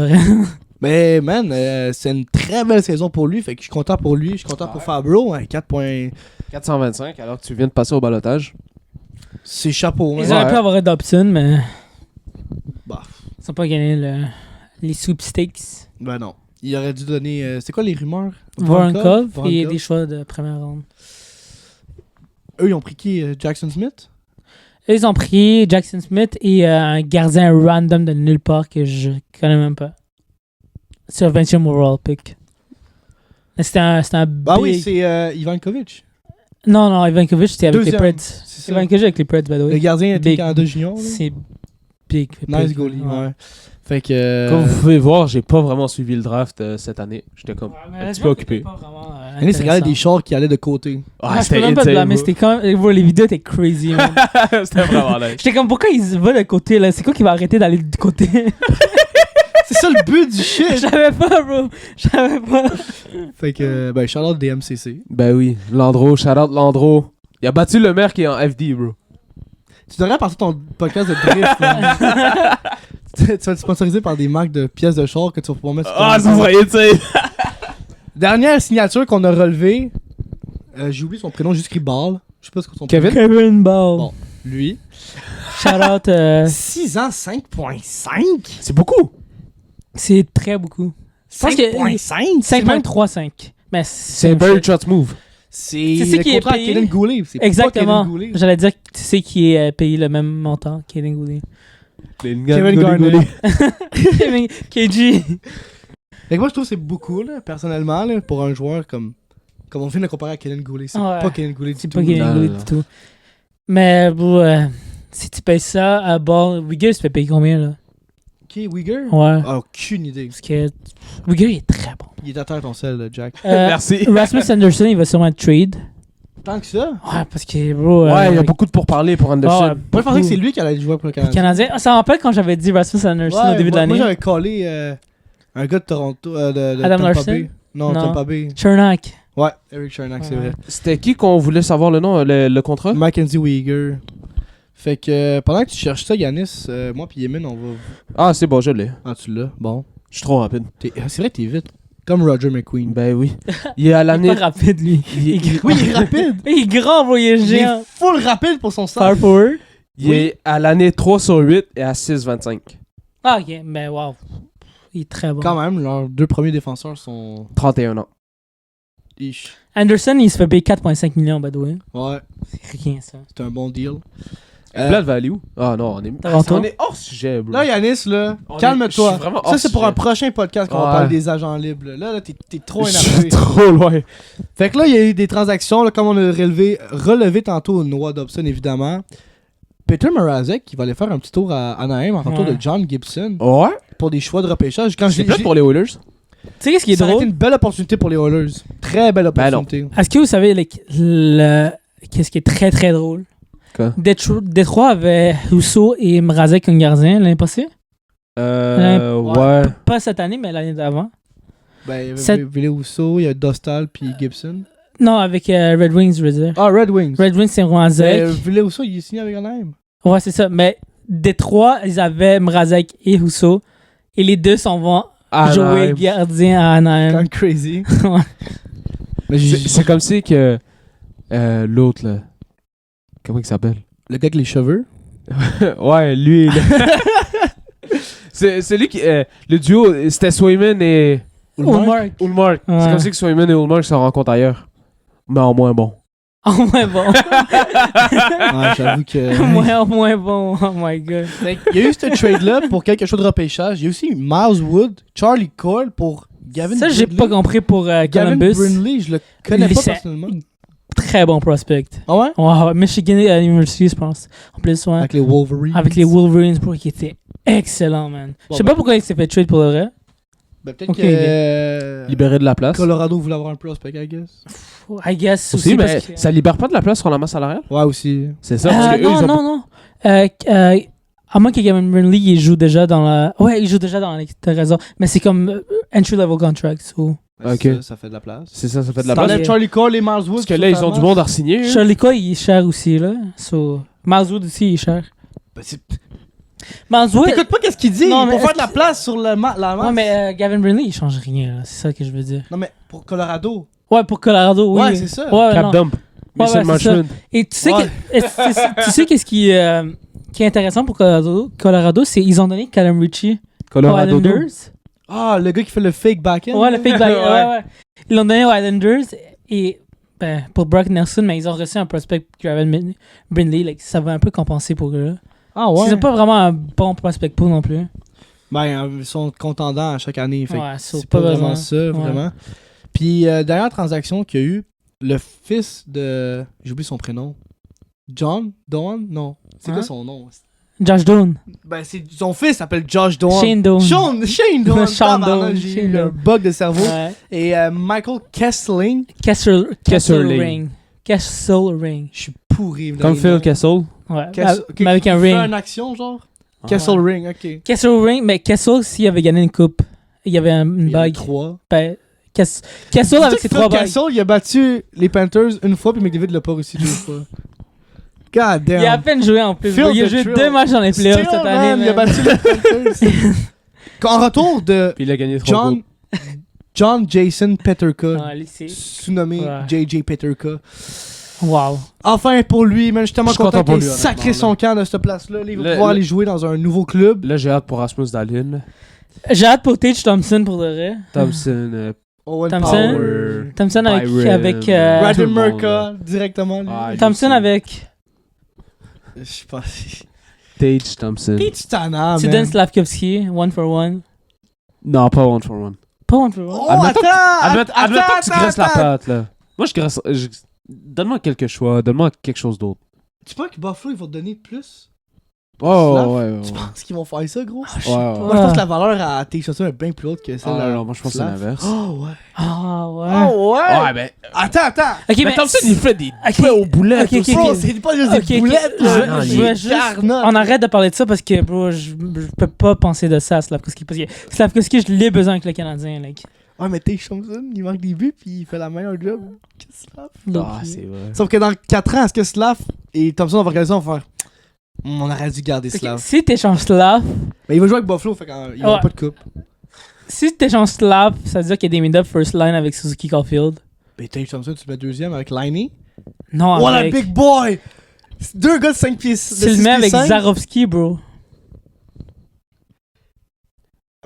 Mais man, c'est une très belle saison pour lui. Fait que je suis content pour lui. Je suis content pour Fabro. Hein, 4 points. 425, alors que tu viens de passer au balotage. C'est chapeau. Ils Hein. auraient pu avoir Dobson, mais... Bah, Ils n'ont pas gagné les sweepstakes. ben non. Il aurait dû donner. C'est quoi les rumeurs? Voronkov et Voronkov. des choix de première ronde. Eux, ils ont pris qui? Jackson Smith? Eux, ils ont pris Jackson Smith et un gardien random de nulle part que je connais même pas. Sur 20e overall pick. Mais c'était un Bah oui, big- c'est Ivankovic. Non, Ivankovic, c'était avec Deuxième. les Preds. C'est ça. Ivankovic avec les Preds, by the Le way. gardien était Big. Canada Junior. là. C'est big. Nice big. goalie, ouais. Fait que. Comme vous pouvez voir, j'ai pas vraiment suivi le draft cette année. J'étais comme un petit peu occupé. L'année, c'est regardé des chars qui allaient de côté. Ah, je peux même pas te blâmer, c'était quand même... Bro, les vidéos étaient crazy, man. C'était vraiment nice. J'étais comme, pourquoi il va de côté, là? C'est quoi qui va arrêter d'aller du côté? C'est ça le but du Je shit! savais pas, bro. Je savais pas. Fait que, ben, Charlotte des MCC. Ben oui, Landreau, shout-out Landreau. Il a battu le maire qui est en FD, bro. Tu devrais partir ton podcast de drift. là. Tu vas être sponsorisé par des marques de pièces de char que tu vas pouvoir mettre sur ton Ah, ça serait insane. Dernière signature qu'on a relevée. J'ai oublié son prénom, j'ai juste écrit Ball. Je sais pas ce que son Kevin? Kevin Ball. Bon. Lui. Shout out. 6 ans, 5.5? C'est beaucoup. C'est très beaucoup. Je pense que 5.5? C'est même- 5.35. Mais C'est un very short move. C'est C'est le qui est contrat à payé? Kaden Goulet. C'est Exactement. pas Kaden Goulet. J'allais dire que tu sais qui est payé le même montant, Kaden Goulet. Kevin Garnett. KG. Fait que moi, je trouve que c'est beaucoup, là, personnellement, là, pour un joueur comme on vient de le comparer à Kaden Goulet. C'est Ouais. pas Kaden Goulet du C'est tout. pas Kaden Non, Goulet non. du tout. Mais bon, si tu payes ça à bord, Wigger, tu fais payer combien là? Ok, Uyghur? Ouais. Ah, aucune idée. Parce que Wigger, il est très bon. Il est à terre ton sel, là, Jack. Merci. Rasmus Anderson, il va sûrement être trade. Tant que ça? Ouais, parce que, bro. Ouais, il y a beaucoup de pourparlers pour Anderson. Ouais, Moi, je pensais que c'est lui qui allait jouer pour le Les Canadien. Canadiens. Ah, ça me rappelle quand j'avais dit Rasmus Anderson au début de moi, l'année. j'avais collé un gars de Toronto, de Adam Tampa Larson? Bay. Non, Non. Tampa Bay. Chernak. Ouais, Eric Chernak, c'est Ouais. vrai. C'était qui qu'on voulait savoir le nom, le contrat? Mackenzie Weegar. Fait que pendant que tu cherches ça, Yanis, moi pis Yemin, on va. Ah, c'est bon, je l'ai. Ah, tu l'as. Bon. Je suis trop rapide. C'est vrai que t'es vite. Comme Roger McQueen. Ben oui. Il est à Il est l'année. pas rapide, lui. Il est- Oui, il est rapide. Il est grand, bro. Il est Il est géant. full rapide pour son Power sens. forward. Il est à l'année 3 sur 8 et à 6,25. Ah, ok. Mais wow. Il est très bon. Quand même, leurs deux premiers défenseurs sont. 31 ans. Ish. Anderson, il se fait payer 4,5 millions, by the way. Ouais, C'est rien, ça. c'est un bon deal. Vlad va aller où? Ah non, Toronto. on est hors sujet, bro. Là, Yanis, là, On est- je calme-toi. suis vraiment Ça, hors c'est pour sujet. un prochain podcast qu'on va Ouais. parler des agents libres. Là, t'es trop Je énervé. suis trop loin. Fait que là, il y a eu des transactions, là, comme on a relevé tantôt Noah Dobson, évidemment. Peter Mrazek, qui va aller faire un petit tour à Anaheim en retour Ouais. de John Gibson Ouais? pour des choix de repêchage. Quand C'est j'ai peut-être pour les Oilers. Tu sais qu'est-ce qui est ça a été drôle? une belle opportunité pour les Oilers. Très belle Ben non. opportunité. Est-ce que vous savez qu'est-ce qui est très très drôle? Quoi? Détroit avait Rousseau et Mrazek comme gardien l'année passée. Ouais. Pas cette année, mais l'année d'avant. Ben, il y Cette- avait Ville Rousseau, il y a Dostal puis Gibson. Non, avec Red Wings, je veux dire. Ah, Red Wings. Red Wings, c'est Mrazek. Ville Rousseau, il est signé avec Anaheim. Ouais, c'est ça. Mais Détroit, ils avaient Mrazek et Rousseau. Et les deux s'en vont jouer gardien à Quand Anaheim. même crazy. Ouais. Mais C'est comme si que l'autre, là. Comment il s'appelle? le gars avec les cheveux. Ouais, lui. C'est lui qui. Le duo, c'était Swayman et. Ullmark. Ullmark. Ouais. C'est comme si que Swayman et Ullmark se rencontrent ailleurs. Mais en moins bon. Oh, moins bon. Ouais, j'avoue que. moins bon. Oh my god. Il y a eu ce trade-là pour quelque chose de repêchage. Il y a aussi Miles Wood, Charlie Cole pour Gavin Ça, j'ai Brindley. pas compris pour Gavin Columbus. Brindley, je le connais Lui, pas c'est- personnellement. Très bon prospect. Ah ouais? Ouais, Michigan à l'université, je pense. En plus, ouais. Avec les Wolverines. Avec les Wolverines, pour qui était excellent, man. Je sais ben- pas pourquoi il s'est fait trade pour le vrai. Ben, peut-être Ok, que. Libéré de la place. Colorado voulait avoir un prospect, I guess. I guess Aussi, aussi. mais parce que- ça libère pas de la place sur la masse salariale? Ouais, aussi. C'est ça, parce que eux, non, ils ont non, non. À moins que Gavin Brindley, il joue déjà dans la. Ouais, il joue déjà dans la. T'as raison. Mais c'est comme entry-level contract. So. Ben, Ok. Ça fait de la place. C'est ça, ça fait de la T'enlèves place. Charlie Cole et Miles Wood. Parce que là, ils ont du monde à re-signer. hein. Charlie Cole, il est cher aussi, là. So. Miles Wood aussi, il est cher. Ben, Miles Wood. t'écoutes pas qu'est-ce qu'il dit. Non, Pour mais faire est-ce de la place sur la masse. Ouais, mais Gavin Brindley, il change rien, là. C'est ça que je veux dire. Non, mais pour Colorado. Ouais, pour Colorado, oui. Ouais, c'est ça. Ouais, Cap non. dump. Ouais, Mason c'est ça. Marchand. Et tu sais, Ouais. tu sais qu'est-ce qui est intéressant pour Colorado, c'est qu'ils ont donné Callum Ritchie aux Colorado. Islanders. Ah, le gars qui fait le fake back-end. Ouais, le fake back. Ouais. ouais. Ils l'ont donné aux Islanders et ben, pour Brock Nelson, mais ils ont reçu un prospect Gavin Brindley. Like, ça va un peu compenser pour eux. Ah, ouais. C'est pas vraiment un bon prospect pour non plus. Ben, ils sont contendants à chaque année. Fait que Ouais, c'est pas vraiment ça, Ouais. vraiment. Puis, dernière transaction qu'il y a eu, le fils de. J'ai oublié son prénom. John Doan? Non. C'est quoi Hein? son nom? Josh Doan. Ben, son fils s'appelle Josh Doan. Shane Doan. Shane Doan. Sean Tabarnak, Doan. J'ai Shane eu un Doan. bug de cerveau. Ouais. Et Michael Kessling. Kesselring. Kesselring. Je suis pourri. dans Comme les Phil noms. Kessel. Ouais. Ok, Mais avec qui un fait ring. une action, genre? Ouais. Kessel Ring, ok. Kessel Ring, mais Kessel, s'il avait gagné une coupe, il y avait une Il y en a bague. 3. Ben, Kessel avec ses 3 bagues. Kessel, il a battu les Panthers une fois, puis McDavid l'a pas réussi 2 fois. God damn. Il a à peine joué en plus. Phil Il a the joué Thrill. 2 matchs dans les playoffs Still, cette année. man, il a man. battu les Panthers. En retour de Puis il a gagné 3 John Jason Peterka, Ah, lui, c'est- sous-nommé Ouais. JJ Peterka. Wow. Enfin pour lui, man, je suis tellement Je suis content content pour qu'il ait lui, sacré honnêtement, son camp de cette place-là. Là, il va Le- pouvoir le- aller jouer dans un nouveau club. Là, j'ai hâte pour Rasmus Dahlin. J'ai hâte pour Tage Thompson pour de vrai. Thompson, Owen Thompson. Power. Thompson avec. Byron, avec tout le Brandon monde, Murka, directement. Lui. Ah, Thompson aussi. avec. Je sais pas. Tage Thompson. Peach Tana, Sidon man. Slavkovski, 1-for-1. Non, pas one for one. Pas 1-for-1. Oh, Admettons attends! Admettons que tu graisses la attends. patte, là. Moi, je graisse... Donne-moi quelques choix. Donne-moi quelque chose d'autre. Tu penses que Buffalo, ils vont te donner plus? Oh, Slav? ouais. Tu penses qu'ils vont faire ça, gros? Je sais Ouais, pas. ouais. Moi, je pense que la valeur à Tate Thompson est bien plus haute que celle Ah, à non, moi, je pense que c'est Slav. l'inverse. Oh, ouais. Ah ouais. Oh, ouais! Ouais, ben... Attends! Ok, Mais Thompson, il fait des Ok. points au boulet. Ok, ok, Bro, ok. c'est pas juste Ok, des ok. boulettes, Je- là. non, je il veux est juste- carnot. On arrête de parler de ça parce que, bro, je peux pas penser de ça à Slavkovski. Parce que Slavkovski, je l'ai besoin avec le Canadien. Like. Ouais, mais Tate Thompson, il manque des buts puis il fait la meilleure job que Slav. Ah, c'est vrai. Sauf que dans 4 ans, est-ce que Slav et Thompson vont organiser, on va faire. On aurait dû garder Ok, Slav. si t'échanges Slav, Mais il va jouer avec Buffalo, fait qu'il n'y aura Ouais. pas de coupe. si t'échanges Slav, ça veut dire qu'il y a des mid-up first line avec Suzuki Caulfield. Mais Tate Thompson, tu le mets deuxième avec Liney. Non, What a avec... big boy! C'est 2 gars de 5 pieds. Tu le mets avec Zarovski, bro.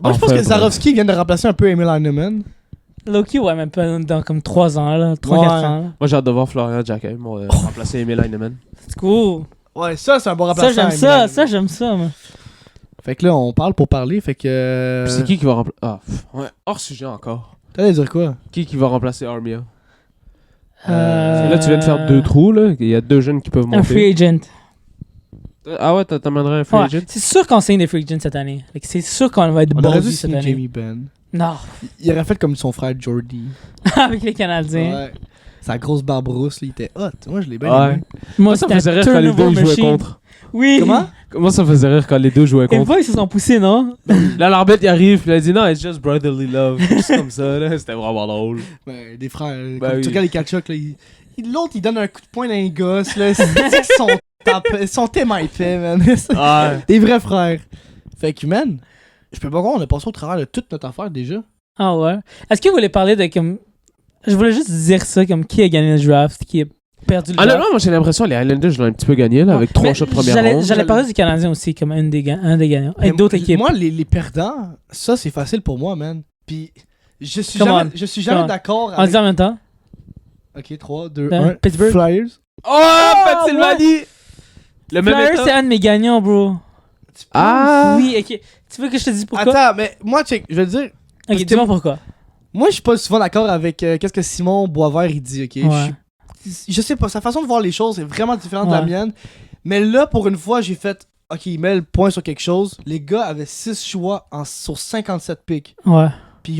Moi, je pense Enfin, que Zarovski vient de remplacer un peu Emil Heinemann. Loki, ouais, même pas dans comme 3 ans, là. 3-4 Ouais. ans, là. Moi, j'ai hâte de voir Florian Jacquet remplacer Emil Heinemann. C'est cool. Ouais, ça, c'est un bon Ça, remplaçant. j'aime Emil ça. Heinemann. Ça, j'aime ça, moi. Fait que là, on parle pour parler, fait que. Puis c'est qui va remplacer... Ah, ouais, hors sujet encore. T'allais dire quoi? Qui va remplacer Armia? Euh, Là, tu viens de faire 2 trous, là. Il y a 2 jeunes qui peuvent monter. Un free agent. Ah ouais, t'amènerais un free Ouais, agent? c'est sûr qu'on signe des free agents cette année. Like, c'est sûr qu'on va être On aurait dû ballsy cette signer année. Jamie Benn. Non. Il aurait fait comme son frère Jordy. Avec les Canadiens. Ouais. Sa grosse barbe rousse, là, il était hot. Moi, je l'ai bien Ouais. aimé. Moi, Ça me c'était faisait un rire quand les deux turnover ils jouaient machine. contre. Oui. Comment? Comment ça me faisait rire quand les deux jouaient Et contre? fois, ils se sont poussés, non? Là, l'arbitre, il arrive, puis il a dit non, it's just brotherly love. Juste comme ça, là. C'était vraiment drôle. Ben, des frères. Ben Comme oui. tu regardes les catch-up, là, l'autre, il donne un coup de poing dans les gosses, là. Ils sont tellement épais, man. Ouais. Des vrais frères. Fait que, man, je peux pas croire, on a passé au travers de toute notre affaire déjà. Ah ouais. Est-ce que vous voulez parler de comme. Je voulais juste dire ça, comme qui a gagné le draft, qui a perdu le draft. Honnêtement, moi, j'ai l'impression que les Highlanders, je l'ai un petit peu gagné, là, avec 3 Mais choix de première j'allais- ronde. J'allais parler du Canadien aussi, comme un des gagnants. Et Mais d'autres équipes. Moi, les perdants, ça, c'est facile pour moi, man. Puis, je suis Come jamais, on. je suis jamais Come on. d'accord On dit avec... en même temps. Ok, 3, 2, Ben, 1. Pittsburgh. Flyers. Oh, Pennsylvanie! Le même Flyers, c'est état. un de mes gagnants, bro. Ah! Oui, ok. Tu veux que je te dise pourquoi? Attends, mais moi, check, je vais te dire... Ok, que- dis-moi pourquoi. Moi, je suis pas souvent d'accord avec qu'est-ce que Simon Boisvert, il dit, ok? Ouais. Je sais pas, sa façon de voir les choses est vraiment différente de la Ouais. mienne. Mais là, pour une fois, j'ai fait... Ok, il met le point sur quelque chose. Les gars avaient 6 choix sur 57 picks. Ouais. Puis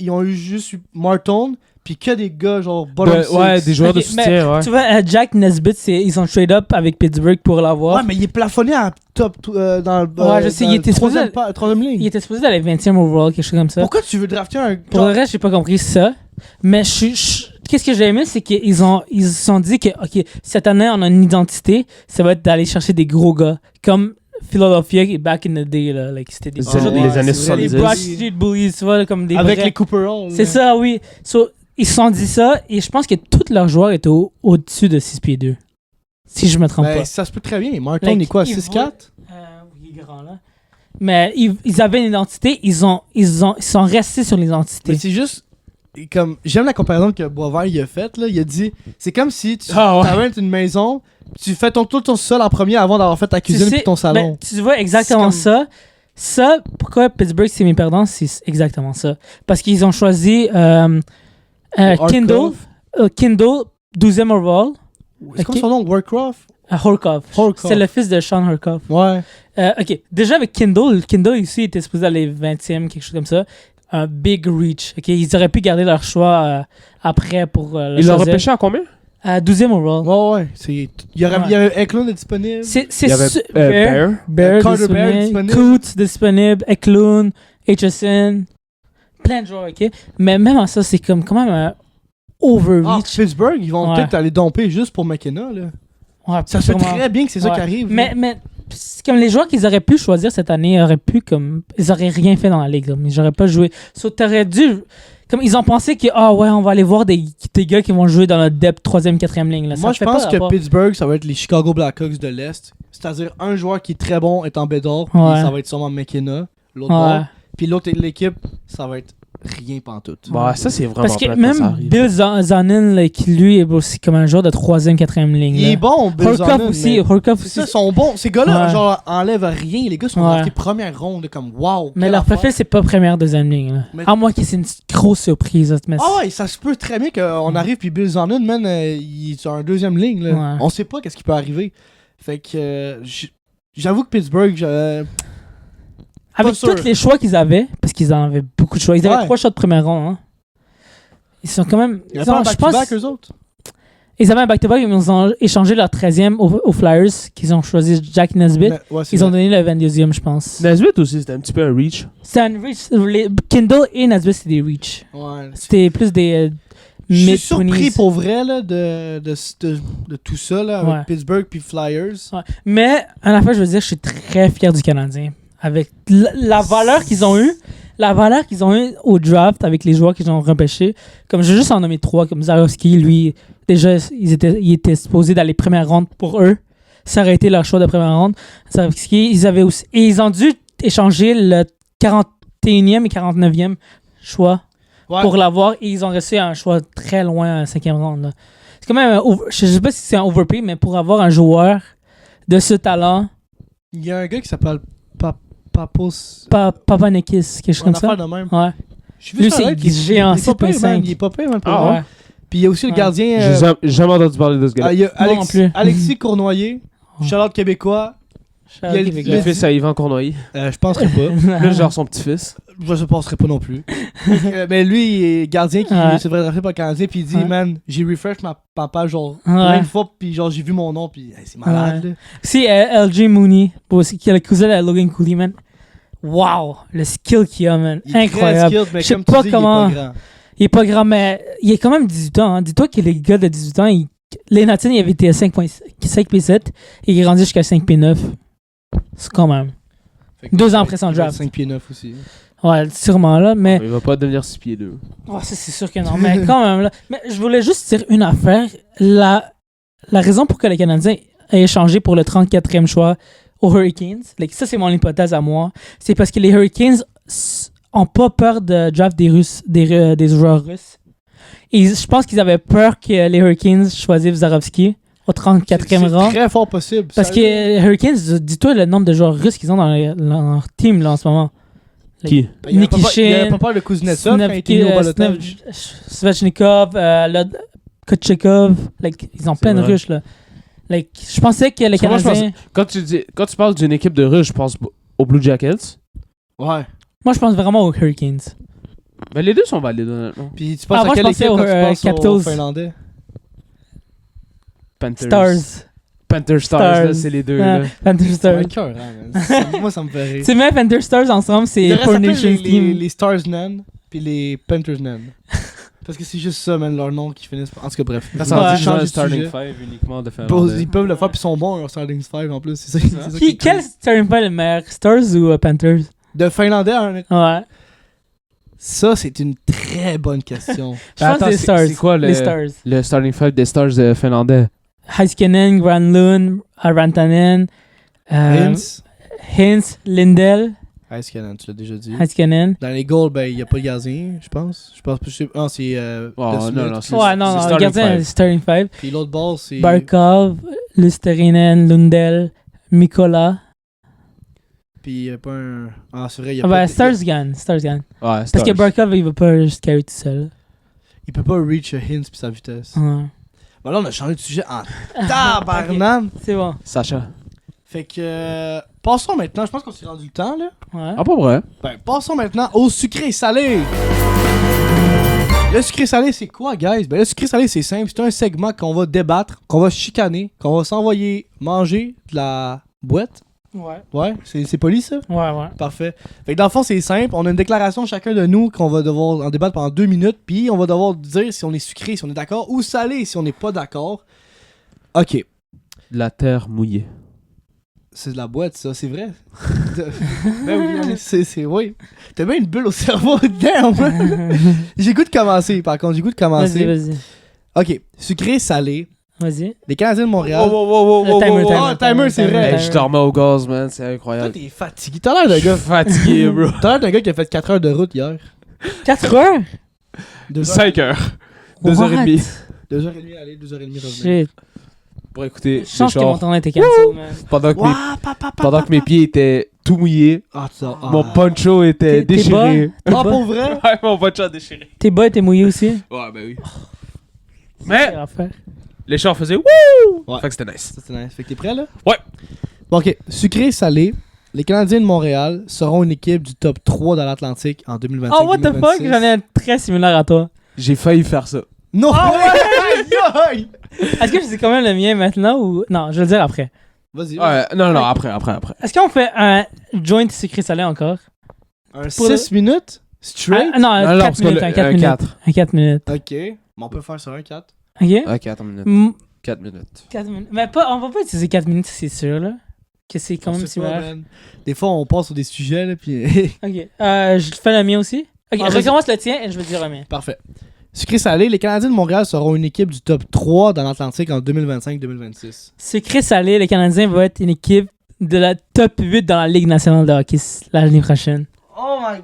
ils ont eu juste eu Martin, puis que des gars genre Ben, bottom six. ouais, des joueurs Ok, de soutien, ouais. Tu vois, Jack Nesbitt, ils ont trade up avec Pittsburgh pour l'avoir. Ouais, mais il est plafonné à top dans le Ouais, je sais, il était supposé- troisième ligne. Il était supposé d'aller 20e overall, quelque chose comme ça. Pourquoi tu veux drafter un Pour le reste, j'ai pas compris ça. Mais qu'est-ce que j'ai aimé, c'est qu'ils se sont dit que, ok, cette année, on a une identité, ça va être d'aller chercher des gros gars. Comme Philadelphia, qui back in the day, là. Like, c'était des Les années- gros- les années c'est vrai, les 70. Broad Street Bullies, tu vois, comme des avec vrais- les Cooper Hall. C'est ça, oui. So, ils se sont dit ça, et je pense que tous leurs joueurs étaient au-dessus de 6 pieds 2. Si je me trompe Ben, pas. ça se peut très bien. Martin, Like, il est quoi, il 6'4? Oui, il est grand, là. Mais ils avaient une identité, ils sont restés sur l'identité. Mais c'est juste... Comme, j'aime la comparaison que Boisvert il a faite, là. Il a dit, c'est comme si tu Ah ouais. rentes une maison, tu fais tout ton sol en premier avant d'avoir fait ta cuisine Tu sais, puis ton salon. ben, tu vois exactement C'est comme- ça. Ça, pourquoi Pittsburgh c'est mes perdants, c'est exactement ça. Parce qu'ils ont choisi Kindle, Kindle, 12e overall, C'est comme ok. son nom, Warcraft? Horkoff. Horkoff. C'est le fils de Sean Horkoff. Ouais. Ok, déjà avec Kindle ici, il était supposé aller 20e, quelque chose comme ça. Un big reach. Ok, ils auraient pu garder leur choix après pour le Il l'a choisir. repêché à combien? À 12e overall. Ouais, ouais. Il y avait Eklund est disponible. C'est Il y avait Bear. Bear Carter Bear disponible, disponible. Coots disponible, Eklund, HSN, plein de joueurs, ok? Mais même à ça, c'est comme quand même un Ah, overreach. Pittsburgh, ils vont Ouais. peut-être aller domper juste pour McKenna, là. Ouais, Ça se fait sûrement. très bien que c'est ça Ouais. qui arrive. Mais c'est comme les joueurs qu'ils auraient pu choisir cette année, ils auraient rien fait dans la ligue. Là, mais j'aurais pas joué. So, t'aurais dû. Comme ils ont pensé que, on va aller voir des gars qui vont jouer dans notre depth 3e, 4e ligne. Là. Moi, Ça je fait pense pas que rapport. Pittsburgh, ça va être les Chicago Blackhawks de l'Est. C'est-à-dire, un joueur qui est très bon est en Bédard, puis Ouais. ça va être sûrement McKenna, l'autre Ouais. bord. Puis l'autre de l'équipe, ça va être rien pantoute. Bah, ça, c'est vraiment Parce que plate quand ça même arrive. Bill Zanin, là, qui lui est aussi comme un joueur de 3e, 4e ligne. Il là. est bon, Bill Horkoff Zonin, aussi. mais Horkoff c'est aussi. ça, ils sont bons. Ces gars-là, Ouais. genre, enlèvent rien. Les gars sont Ouais. draftés première ronde, comme wow. Mais quelle leur affaire. profil, c'est pas première, 2e ligne. Là. Mais- À moins que c'est une grosse surprise. Là, mais Ah ouais, ça se peut très bien qu'on arrive, puis Bill Zonin, man, il est sur un 2e ligne. Là. Ouais. On sait pas qu'est-ce qui peut arriver. Fait que, j'avoue que Pittsburgh, Avec pas sûr. tous les choix qu'ils avaient, parce qu'ils en avaient beaucoup de choix. Ils avaient Ouais. 3 choix de première ronde. Hein. Ils sont quand même. il y a pas un je pense. back-to-back, eux autres. Ils avaient un back-to-back, mais ils ont échangé leur 13e aux Flyers, qu'ils ont choisi Jack Nesbitt. Mais- ouais, c'est Ils ont vrai. donné le 22e, je pense. Nesbitt aussi, c'était un petit peu un reach. C'est un reach. Kindle et Nesbitt, c'est des reach. Ouais. C'était plus des Je suis mid surpris 20s. pour vrai là, de tout ça là, avec Ouais. Pittsburgh puis Flyers. Ouais. Mais, à la fin, je veux dire, je suis très fier du Canadien. Avec la valeur qu'ils ont eue, au draft avec les joueurs qu'ils ont repêchés. Comme je vais juste en nommer 3, comme Zarowski, lui, déjà, il était supposé d'aller première ronde pour eux. Ça aurait été leur choix de première ronde. Zarowski, ils ont dû échanger le 41e et 49e choix Ouais. pour l'avoir et ils ont reçu un choix très loin à 5e ronde. Là. C'est quand même je sais pas si c'est un overpay, mais pour avoir un joueur de ce talent, Il y a un gars qui s'appelle Papos. Papanekis, quelque chose Un comme ça. affaire de même. Ouais. J'ai vu Lui, ça, c'est là, géant, il est pas pire, 6.5. man, il est pas pire, man, pour Ah vrai. Ouais. Puis il y a aussi le Ouais. gardien. J'ai jamais entendu parler de ce gars-là. Il y a Moi non plus. Alexis Cournoyer, Ouais. Charlotte Québécois. Il y a Le fils à Yvan Cournoyer. Je penserais pas. Là, genre son petit-fils. Je ne penserais pas non plus. Mais lui, il est gardien qui Ouais. se fait drafter par le Canadien. Puis il dit, Ouais. man, j'ai refresh ma page genre Ouais. plein de fois. Puis genre, j'ai vu mon nom. Puis hey, c'est malade. là. Si LJ Mooney, qui est le cousin de Logan Cooley, man. Wow, le skill qu'il a, man. Il est Incroyable. très skilled, mais Je sais comme pas tu dis, comment- il est pas grand. Il est pas grand, mais il est quand même 18 ans. Hein. Dis-toi que les gars de 18 ans, les Natins, il avait été à 5.7 et il est rendu jusqu'à 5.9. C'est quand même. Fait que 2 ans après son draft. 5 pieds 9 aussi. Ouais, sûrement là, mais. Il va pas devenir 6 pieds 2. Oh, ça, c'est sûr que non, mais quand même là. Mais je voulais juste dire une affaire. La raison pour que les Canadiens aient échangé pour le 34e choix aux Hurricanes, ça c'est mon hypothèse à moi, c'est parce que les Hurricanes ont pas peur de draft des Russes, des joueurs russes. Et je pense qu'ils avaient peur que les Hurricanes choisissent Zarovski au 34e rang. C'est très fort possible. Parce que les Hurricanes, dis-toi le nombre de joueurs russes qu'ils ont dans leur team là, en ce moment. Qui? Il avait pas Nikishin, peur de Kuznetsov quand il était mis au balotage. Svechnikov, Kochekov, ils ont plein de vrai. Russes là. Je pensais que les Parce que moi, je Canadiens. Quand tu parles d'une équipe de Russes, je pense aux Blue Jackets. Ouais. Moi, je pense vraiment aux Hurricanes. Mais les deux sont valides, honnêtement. Puis tu penses moi, à je quelle pensais équipe aux, quand tu penses Capitals. aux Finlandais? Panthers. Stars. Panther Stars, Stars. là, c'est les deux. Ouais, Là. Panther C'est Stars. un cœur, hein, man. Moi, ça me fait rire. Tu mets Panther Stars ensemble, Il c'est devrait Four s'appeler Nations Team. les Stars Nan puis les Panthers Nan. Parce que c'est juste ça, man, leur nom qui finissent par... En tout cas, bref. Ça Ils sent ont Ouais. changé genre de un starting sujet. 5 uniquement de Ils Finlandais. peuvent le faire, puis ils sont bons, leur starting 5 en plus. C'est ça, c'est ça qui est Quel cool. starting five le meilleur, Stars ou Panthers? De Finlandais, Ouais. ça, c'est une très bonne question. Je pense que les Stars. C'est quoi Les Stars. le starting 5 des Stars finlandais? Heiskanen, Granlund, Rantanen, Hintz. Hintz, Lindell, Ice Cannon, tu l'as déjà dit. Heiskanen. Dans les goals, ben, il n'y a pas de gardien, je pense. Non, c'est. Oh, De Smith. non, c'est- Ouais, non, c'est le starting gardien, five. starting five. Puis l'autre ball, c'est. Barkov, Lusterinen, Lundell, Mikola. Puis il n'y a pas un. Ah, c'est vrai, il y a Ah pas. ben, de- Stars gagne. Stars gagne. Ouais, Parce que Barkov, il va pas juste carry tout seul. Il peut pas reach Hintz puis sa vitesse. Ouais. Bon, là, on a changé de sujet en tabarnak. C'est bon. Sacha. Fait que. Passons maintenant, je pense qu'on s'est rendu le temps, là. Ouais. Ah, pas vrai. Ben, passons maintenant au sucré salé. Le sucré salé, c'est quoi, guys? Ben, le sucré salé, c'est simple. C'est un segment qu'on va débattre, qu'on va chicaner, qu'on va s'envoyer manger de la boîte. Ouais. Ouais, c'est poli, ça? Ouais, ouais. Parfait. Fait que dans le fond, c'est simple. On a une déclaration chacun de nous qu'on va devoir en débattre pendant 2 minutes. Puis on va devoir dire si on est sucré, si on est d'accord, ou salé, si on n'est pas d'accord. Ok. La terre mouillée. C'est de la boîte, ça, c'est vrai. Ben oui, allez, oui. T'as bien une bulle au cerveau, damn! J'ai goût de commencer, par contre, Vas-y. Ok, sucré, salé. Vas-y. Les Canadiens de Montréal. Le timer. Oh, timer, c'est vrai. Hey, je dormais au gaz, man, c'est Toi, incroyable. t'es fatigué. T'as l'air d'un Je suis gars. fatigué, bro. T'as l'air d'un gars qui a fait 4 heures de route hier. 4 heures? 5 heures. 2h30. 2h30 aller, 2h30 revenir. Shit. Pour écouter Je pense les que mon chars. temps était cancel, man. Pendant que mes pieds étaient tout mouillés, Ah, ça. mon poncho était T'es déchiré. Ah, pour vrai? Ouais, mon poncho déchiré. Tes bas étaient mouillés aussi? Ouais, ben oui. C'est Mais à faire. les chars faisaient wouh! Ouais. Fait que c'était nice. Ça, c'est nice. Fait que t'es prêt, là? Ouais. Bon, ok. Sucré, salé. Les Canadiens de Montréal seront une équipe du top 3 dans l'Atlantique en 2025. Oh, what the fuck? J'en ai un très similaire à toi. J'ai failli faire ça. Non! Ah ouais! Est-ce que je dis quand même le mien maintenant ou. Non, je vais le dire après. Vas-y. Ouais, non, après. Est-ce qu'on fait un joint sucré salé encore? Un Pour 6 minutes? Straight? Non, un Non, 4 parce que minutes. le- Un 4 un minutes. 4. Un 4 minutes. Ok. Mais on peut faire sur un 4. Ok? Ok, attends une minute. Mm, 4 minutes. 4 minutes. Mais pas, on va pas utiliser 4 minutes, c'est sûr, là. Que c'est quand On même sait pas, similaire. man. Des fois, on passe sur des sujets, là, puis. Ok. Je fais le mien aussi. Ok, Ah, je vas-y. recommence le tien et je vais dire le mien. Parfait. Sucré salé, les Canadiens de Montréal seront une équipe du top 3 dans l'Atlantique en 2025-2026. Sucré salé, les Canadiens vont être une équipe de la top 8 dans la Ligue nationale de hockey l'année prochaine. Oh my...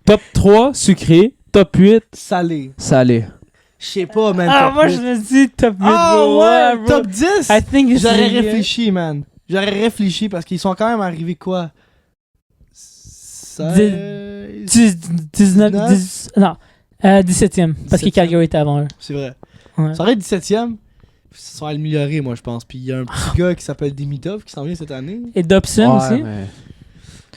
Top 3, sucré. Top 8, Salé. salé. Je sais pas, man. Ah, top moi 8. je me dis top 8. Ah bro. ouais, bro. top 10? I think J'aurais c'est- réfléchi, man. J'aurais réfléchi parce qu'ils sont quand même arrivés quoi? 19, 10, non, 17e. Parce que 17e. Calgary était avant eux. C'est vrai. Ouais. Ça aurait été 17e. Ils se sont améliorés, moi, je pense. Puis il y a un petit gars qui s'appelle Demitov qui s'en vient cette année. Et Dobson Ouais, aussi. mais-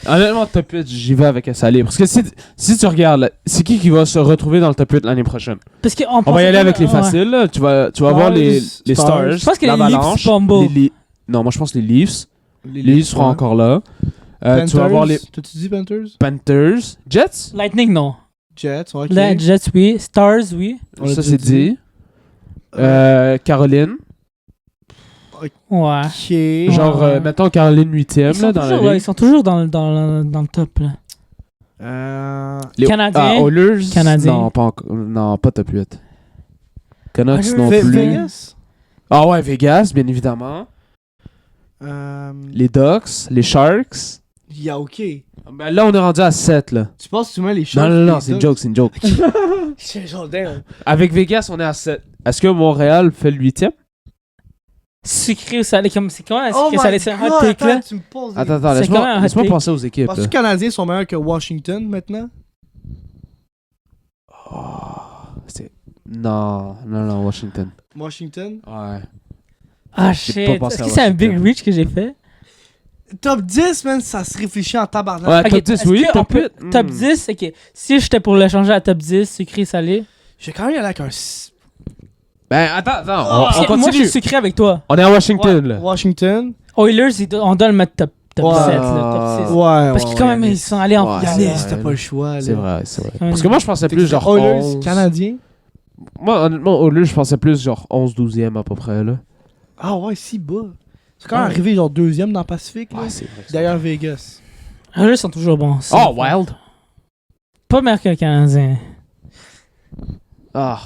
Honnêtement, top 8, j'y vais avec un salé. Parce que si tu regardes, là, c'est qui va se retrouver dans le top 8 l'année prochaine? Parce qu'on On va y pensait aller pas- avec les ouais. faciles. Là. Tu vas voir les Stars. Stars. Je pense que les l'Avalanche, Leafs fumble. Non, moi je pense les Leafs. Les Leafs seront ouais. encore là. Panthers. Tu vas voir les T'as-tu dit Panthers? Panthers. Jets? Lightning, non. Jets, ok. La Jets, oui. Stars, oui. On l'a Ça, déjà c'est dit. dit. Caroline. Ouais. Ok. Genre, Ouais. mettons Caroline 8e Ils sont, là, dans toujours, la ils ligue. sont toujours dans le top, là. Les Canadiens. Oilers. Canadiens. Non, pas top 8. Canucks Oilers. non Ve- plus. Vegas? Ah ouais, Vegas, bien évidemment. Les Ducks, les Sharks. Yeah, ok. Ben là, on est rendu à 7 là. Tu penses que tu mets les Sharks? Non, c'est une joke, c'est une joke. C'est genre damn. Avec Vegas, on est à 7. Est-ce que Montréal fait le 8e? Sucré ou salé, comme c'est comment un Oh sucré my salé, c'est un hot God, take, là. attends, tu me poses des- Attends, C'est quand même un hot laisse-moi take. penser aux équipes. Penses-tu là. que les Canadiens sont meilleurs que Washington maintenant? Non, Washington. Washington? Ouais. Ah J'ai shit. pas pensé Est-ce à que c'est un Washington. big reach que j'ai fait? Top 10, man, ça se réfléchit en tabarnak. Ouais, Ok, top 10, est-ce oui. que on Top peut- 8. Top 10, ok. Si j'étais pour le changer à top 10, sucré salé. Je vais quand même y aller avec un... s- Ben, attends, on Parce que moi, je continue. suis sucré avec toi. On est à Washington, là. Washington. Oilers, on doit le mettre top Ouais. 7, là, top 6. Ouais, Parce que quand même, ils sont allés en Ouais, Yannis, c'est t'as vrai. pas le choix, là. C'est vrai, c'est vrai. Quand même. Parce que moi, je pensais plus genre Oilers, 11. Canadiens. Moi, honnêtement, Oilers, je pensais plus genre 11-12e à peu près, là. Ah ouais, si bas. C'est quand même Ouais. arrivé genre deuxième dans le Pacifique, là. Ouais, c'est vrai. Derrière Vegas. Oilers sont toujours bons. Oh, Wild. Pas meilleur que le Canadien. Ah.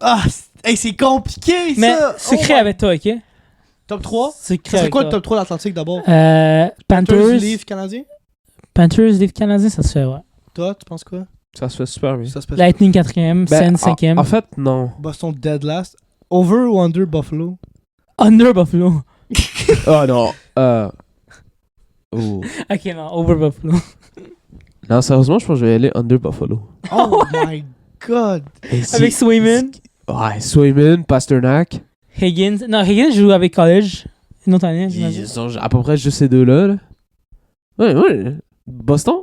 Ah, hey, c'est compliqué, Mais ça! sucré Oh my- avec toi, ok? Top 3? Sucré C'est avec quoi toi. le top 3 de l'Atlantique d'abord? Panthers, Leafs, Canadiens? Panthers, Leafs, Canadiens, ça se fait, ouais. Toi, tu penses quoi? Ça se fait super bien. Ça se passe. Lightning 4e, Sens 5e. En fait, non. Boston dead last. Over ou under Buffalo? Under Buffalo. Oh non. Oh. Ok, non, over Buffalo. Non, sérieusement, je pense que je vais aller under Buffalo. Oh my god! Avec Swayman, Ouais, Swayman, Pasternak. Higgins. Non, Higgins joue avec College. Une autre année, j'imagine. Ils sont à peu près juste ces deux-là. Là. Ouais. Boston?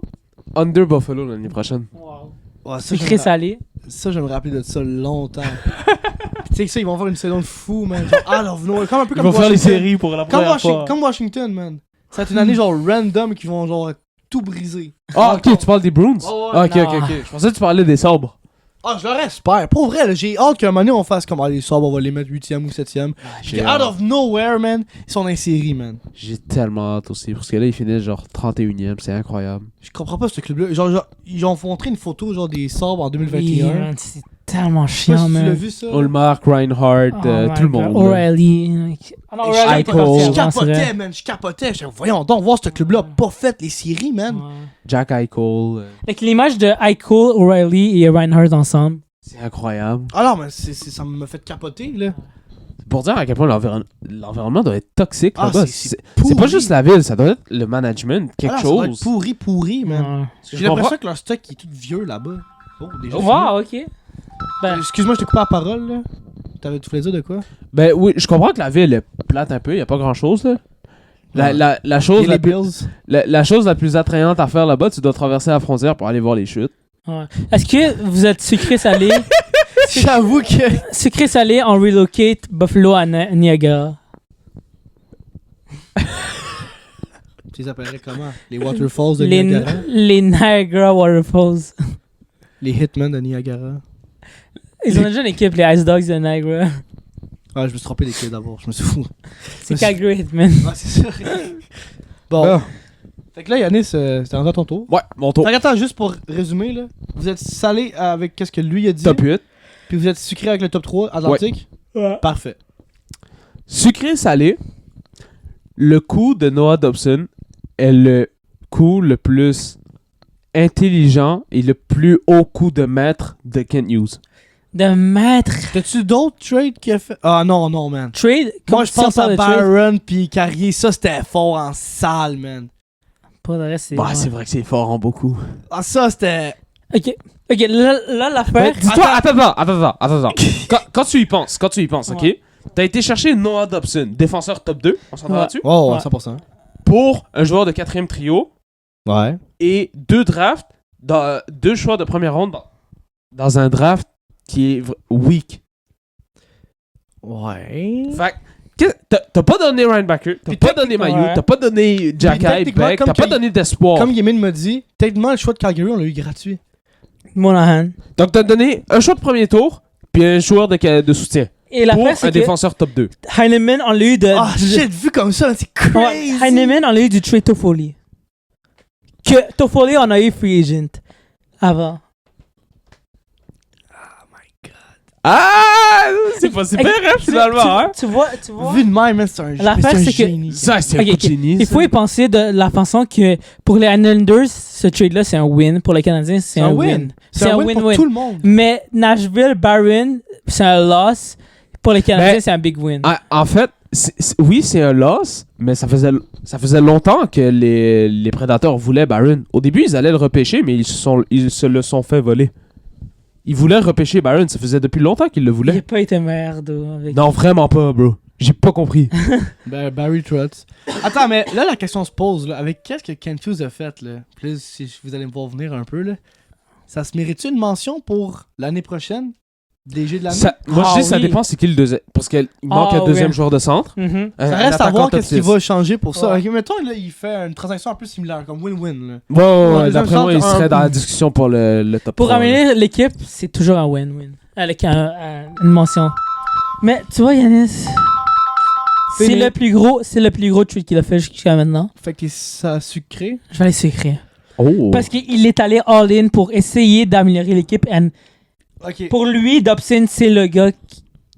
Under Buffalo l'année prochaine. Wow. Ouais, ça, Sucré salé. ça, je vais me rappeler de ça longtemps. Puis tu sais que ça, ils vont faire une saison de fou, man. Genre, ah, alors, venons, comme un peu Ils comme vont faire les Washington. séries pour la Comme, première fois. Comme Washington, man. Ça va être une année genre random qui vont genre tout briser. Ah, ok, tu parles des Bruins? Oh, ouais. Ah, ok. Non. Je pensais que tu parlais des sabres. Ah, je leur espère. Pour vrai, là, j'ai hâte qu'à un moment donné, on fasse comme les Sabres, on va les mettre 8e ou 7e. J'ai Out of nowhere, man. Ils sont dans les séries, man. J'ai tellement hâte aussi. Parce que là, ils finissent genre 31e. C'est incroyable. Je comprends pas ce club-là. Genre, ils ont montré une photo genre des Sabres en 2021. Oui, man, c'est tellement Je sais pas chiant, si tu l'as man. vu ça. Ulmark, Reinhardt, Oh tout my le God. monde. là. O'Reilly. Ah non, Je O'Reilly était parti Je avant, c'est capotais, vrai. man. Je capotais. Je voyons donc voir ce club-là pas fait les séries, man. Ouais. Jack Eichel. Avec l'image de Eichel, O'Reilly et Reinhardt ensemble. C'est incroyable. Ah non, mais ça m'a fait capoter, là. C'est pour dire à quel point l'environnement doit être toxique Ah, là-bas. c'est C'est pourri. pas juste la ville, ça doit être le management, quelque Ah, ça doit être chose. pourri, man. Ouais. J'ai Je l'impression comprends- que leur stock est tout vieux là-bas. Oh, déjà. Wow, ok. Ben, Excuse-moi, je t'ai coupé la parole, là. Tu voulais dire de quoi? Ben oui, je comprends que la ville est plate un peu, y a pas grand-chose là. Ouais. La chose Et la les plus, Bills. la chose la plus attrayante à faire là-bas, tu dois traverser la frontière pour aller voir les chutes. ouais. Est-ce que vous êtes sucré-salé J'avoue que. sucré-salé en relocate Buffalo à Niagara? Tu les appellerais comment? Les Waterfalls de Les, Niagara? les Niagara Waterfalls. Les Hitmen de Niagara? Ils ont déjà une équipe, les Ice Dogs de Niagara. Ah, je me suis trompé d'équipe d'abord, je me suis fou. C'est Calgary Hitmen. Ah, c'est ça. Bon. Ah. Fait que là, Yannis, c'était rendu à ton tour. Ouais, mon tour. Fait que attends, juste pour résumer, là. Vous êtes salé avec qu'est-ce que lui a dit. Top 8. Puis vous êtes sucré avec le top 3 Atlantique. Ouais. Parfait. Sucré salé. Le coup de Noah Dobson est le coup le plus intelligent et le plus haut coup de maître de Kent Hughes. De maître. T'as-tu d'autres trades qui a fait? Ah non, man. Trade. Moi, je pense à de Byron puis Carrier. Ça, c'était fort en salle, man. Pas de reste, c'est. Bah, ouais. c'est vrai que c'est fort en beaucoup. Ah, ça, c'était. Ok, là l'affaire. Dis-toi, attends. Quand tu y penses, ok? Ouais. T'as été chercher Noah Dobson, défenseur top 2, on s'entend Ouais. là-dessus? Oh, Ouais. 100%. Pour un joueur de 4e trio Ouais. et 2 drafts, deux choix de première ronde dans un draft qui est weak. Ouais. Fait que t'as pas donné Ryan Backer, t'as Puis pas donné Mayu, ouais. t'as pas donné Jack techniquement, Beck, comme t'as pas que- donné d'espoir. Comme Yemin m'a dit, techniquement, le choix de Calgary, on l'a eu gratuit. Monahan. Donc t'as donné un choix de premier tour puis un joueur de soutien Et pour l'affaire, un c'est que défenseur top 2. Heinemann, on l'a eu de. Ah, shit, vu comme ça, c'est Ouais, crazy. Heinemann, on l'a eu du trade Toffoli. Que Toffoli, on a eu free agent. Avant. Ah! C'est pas super, hein, finalement, hein? Tu vois. Vu de même, man, c'est un L'affaire, c'est un c'est que- génie. Ça, c'est Ok, un coup de ok. génie. Il faut y penser de la façon que pour les Islanders, ce trade-là, c'est un win. Pour les Canadiens, c'est un win. C'est un win pour tout le monde. Mais Nashville, Barron, c'est un loss. Pour les Canadiens, Mais- c'est un big win. Ah, en fait, oui, c'est un loss, mais ça faisait longtemps que les Prédateurs voulaient Barron. Au début, ils allaient le repêcher, mais ils se le sont fait voler. Ils voulaient repêcher Barron, ça faisait depuis longtemps qu'ils le Il n'a voulaient. pas été merde. Avec... Non, vraiment pas, bro. J'ai pas compris. Barry Trotz. Attends, mais là, la question se pose, là. Avec qu'est-ce que Kent Hughes a fait, là? Puis là, si vous allez me voir venir un peu, là. Ça se mérite une mention pour l'année prochaine? DG de l'année? Moi, je dis, ça oui. dépend c'est qui le deuxième. Parce qu'il manque un deuxième ouais. joueur de centre. Mhm. un Ça reste à attaquant voir top qu'est-ce qui 6. va changer pour ça. Ouais. Ok, mettons, là, il fait une transaction un peu similaire, comme win-win, là. Ouais, deuxième d'après moi, il centre, serait un- dans la discussion pour le top Pour 3, là. amener l'équipe, c'est toujours un win-win. Avec une mention. Mais tu vois, Yanis, c'est Fini. le plus gros tweet qu'il a fait jusqu'à maintenant. Fait que ça sucré. Je vais aller s'écrire. Oh. Parce qu'il est allé all-in pour essayer d'améliorer l'équipe. And Ok. pour lui, Dobson, c'est le gars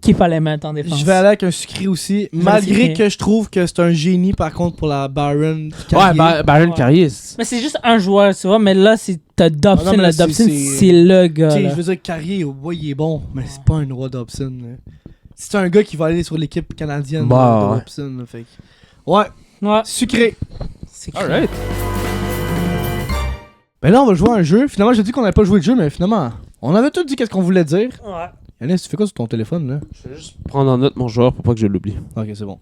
qu'il fallait mettre en défense. Je vais aller avec un sucré aussi, vais malgré sucré. que je trouve que c'est un génie par contre pour la Baron. Ouais, Baron Ouais. Carrier. Mais c'est juste un joueur, tu vois. Mais là, t'as Dobson. Ah non, mais là, le Dobson, c'est- c'est le gars. Tu sais, là. je veux dire, Carrier, ouais, il est bon, mais c'est pas un roi Dobson. là. C'est un gars qui va aller sur l'équipe canadienne Bah, de ouais. Dobson. là, fait que- Ouais, Ouais, sucré. c'est clair. Alright. Ben là, on va jouer à un jeu. Finalement, j'ai dit qu'on n'avait pas joué le jeu, mais finalement, on avait tout dit qu'est-ce qu'on voulait dire. Ouais. Yanis, tu fais quoi sur ton téléphone, là? Je vais juste prendre en note mon joueur pour pas que je l'oublie. Ok, c'est bon.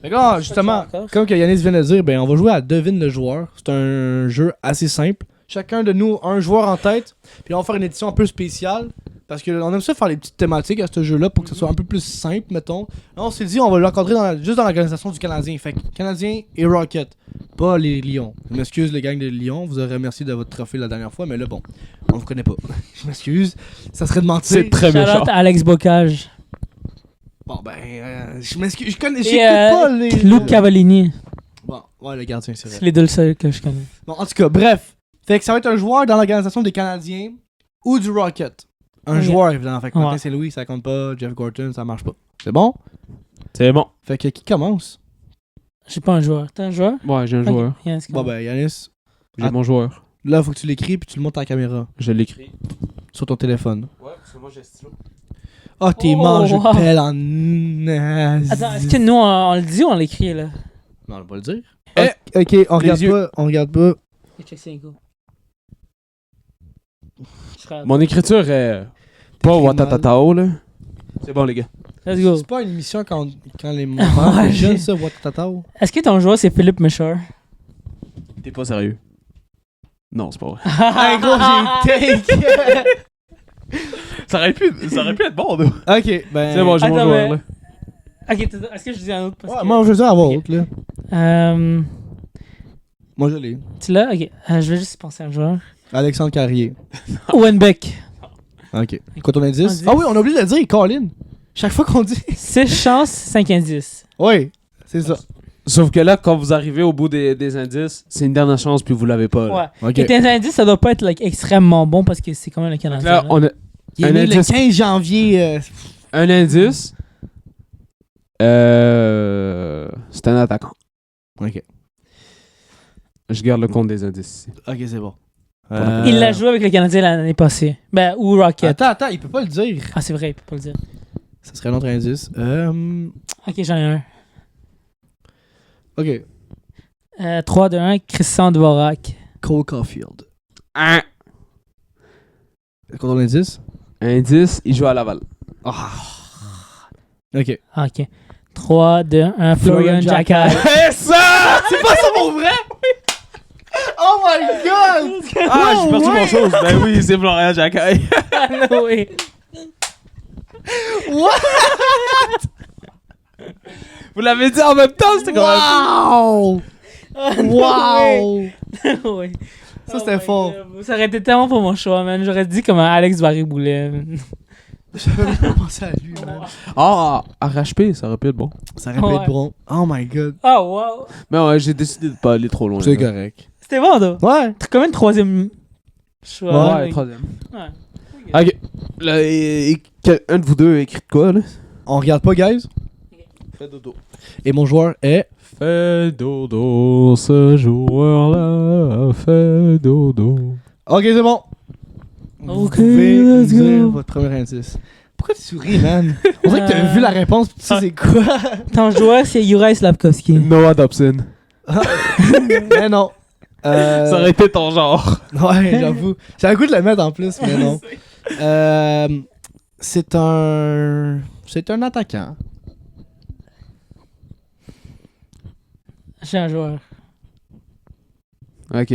Fait que là, justement, Pas de encore. comme que Yanis vient de dire, ben, on va jouer à Devine le joueur. C'est un jeu assez simple. Chacun de nous a un joueur en tête. Puis on va faire une édition un peu spéciale. Parce qu'on aime ça faire les petites thématiques à ce jeu-là pour que ce soit un peu plus simple, mettons. Là, on s'est dit, on va l'encadrer juste dans l'organisation du Canadien. Fait que Canadien et Rocket, pas les Lions. Je m'excuse, les gangs de Lions. Vous aurez remercié de votre trophée la dernière fois, mais là, bon, on vous connaît pas. Je m'excuse. Ça serait de mentir. C'est très méchant. Charlotte Alex Bocage. Bon, ben, je m'excuse. J'écoute Et pas les. Luke Cavallini. Bon, ouais, le gardien, c'est vrai. C'est les deux seuls que je connais. Bon, en tout cas, bref. Fait que ça va être un joueur dans l'organisation des Canadiens ou du Rocket. Un Ok. joueur, évidemment. Fait que Martin Ouais. Saint-Louis, ça compte pas. Jeff Gorton, ça marche pas. C'est bon? C'est bon. Fait que qui commence? J'ai pas un joueur. T'as un joueur? Ouais, j'ai un Ok. joueur. Yeah, c'est Bon, cool. ben, Yanis, J'ai Ah. mon joueur. là, faut que tu l'écris puis tu le montes à la caméra Je l'écris. sur ton téléphone. Ouais, parce que moi j'ai un stylo. Ah, t'es Oh, mort, je wow. pèle en nazi. Attends, est-ce que nous, on le dit ou on l'écrit, là? Non, on va pas le dire. Eh, Ok, on regarde yeux. pas, on regarde pas. Check c'est go. Je serai- Mon écriture est pas T'écris Watatatao, là. C'est bon, les gars. Let's go. C'est pas une émission quand les mamans Ouais, étaient jeunes, j'ai- ça, Watatatao. Est-ce que ton joueur, c'est Philippe Michard? T'es pas sérieux? Non, c'est pas vrai. Hey, gros, j'ai eu take. ça aurait pu être bon, nous. Ok, ben. C'est bon, j'ai mon Attends, joueur, mais- là. Ok, est-ce que je dis un autre? Parce Ouais, que- moi, je veux dire à voix Ok. haute, là. Euh, Moi, je l'ai. tu l'as? Ok. Je vais juste penser à un joueur. Alexandre Carrier. Owen Beck. Ok. Quoi ton indice? Indice. Ah oui, on a oublié de le dire, Colin. Chaque fois qu'on dit. 6 chances, 5 indices. Oui, c'est ça. Sauf que là, quand vous arrivez au bout des indices, c'est une dernière chance, puis vous l'avez pas. là. Ouais. Ok. Et tes indices, ça doit pas être like, extrêmement bon parce que c'est quand même le Canadien. Là, on a Il est un né le indice. 15 janvier. un indice. C'est un attaquant. Ok. Je garde le compte des indices ici. Ok, c'est bon. Il l'a joué avec le Canadien l'année passée. Ben, ou Rocket. Attends, il peut pas le dire. Ah, c'est vrai, il peut pas le dire. Ça serait un autre indice. Ok, j'en ai un. Ok. 3, 2, 1, Christian Dvorak. Cole Caulfield. Un Quoi ton indice? indice, il joue à Laval. Ah. Ok. Ah, ok. 3, 2, 1, Florian Jackay. ça! C'est pas ça pour vrai? Oh my god! Ah, j'ai perdu ouais. mon chose. Ben oui, c'est Florian Jackay. No way. Vous l'avez dit en même temps, c'était comme Wow! Wow! No way. Ça, c'était my fort. God. Ça aurait été tellement pour mon choix, man. J'aurais dit comme un Alex Barré-Boulet. man. J'avais même pas pensé à lui, man. Ah, RHP, ça aurait pu être bon. Ça aurait pu Ouais. être bon. Oh my god. Oh, wow. Mais ouais, j'ai décidé de pas aller trop loin. C'est là. correct. C'était bon, toi. Ouais. T'as combien de troisième choix? Ouais, like- troisième. Ouais. Ok. Là, un de vous deux écrit de quoi, là? On regarde pas, guys. Fais dodo. Et mon joueur est. Fais dodo, ce joueur-là. Fais dodo. Ok, c'est bon. Vous Ok, pouvez let's go. dire votre premier indice. Pourquoi tu souris, man? On dirait que t'as vu la réponse pis tu sais c'est quoi. Ton joueur, c'est Juraj Slavkovski. Noah Dobson. Mais non. Ça aurait été ton genre. Ouais, j'avoue. J'ai le goût de le mettre en plus, mais non. C'est un. C'est un attaquant. J'ai un joueur. Ok.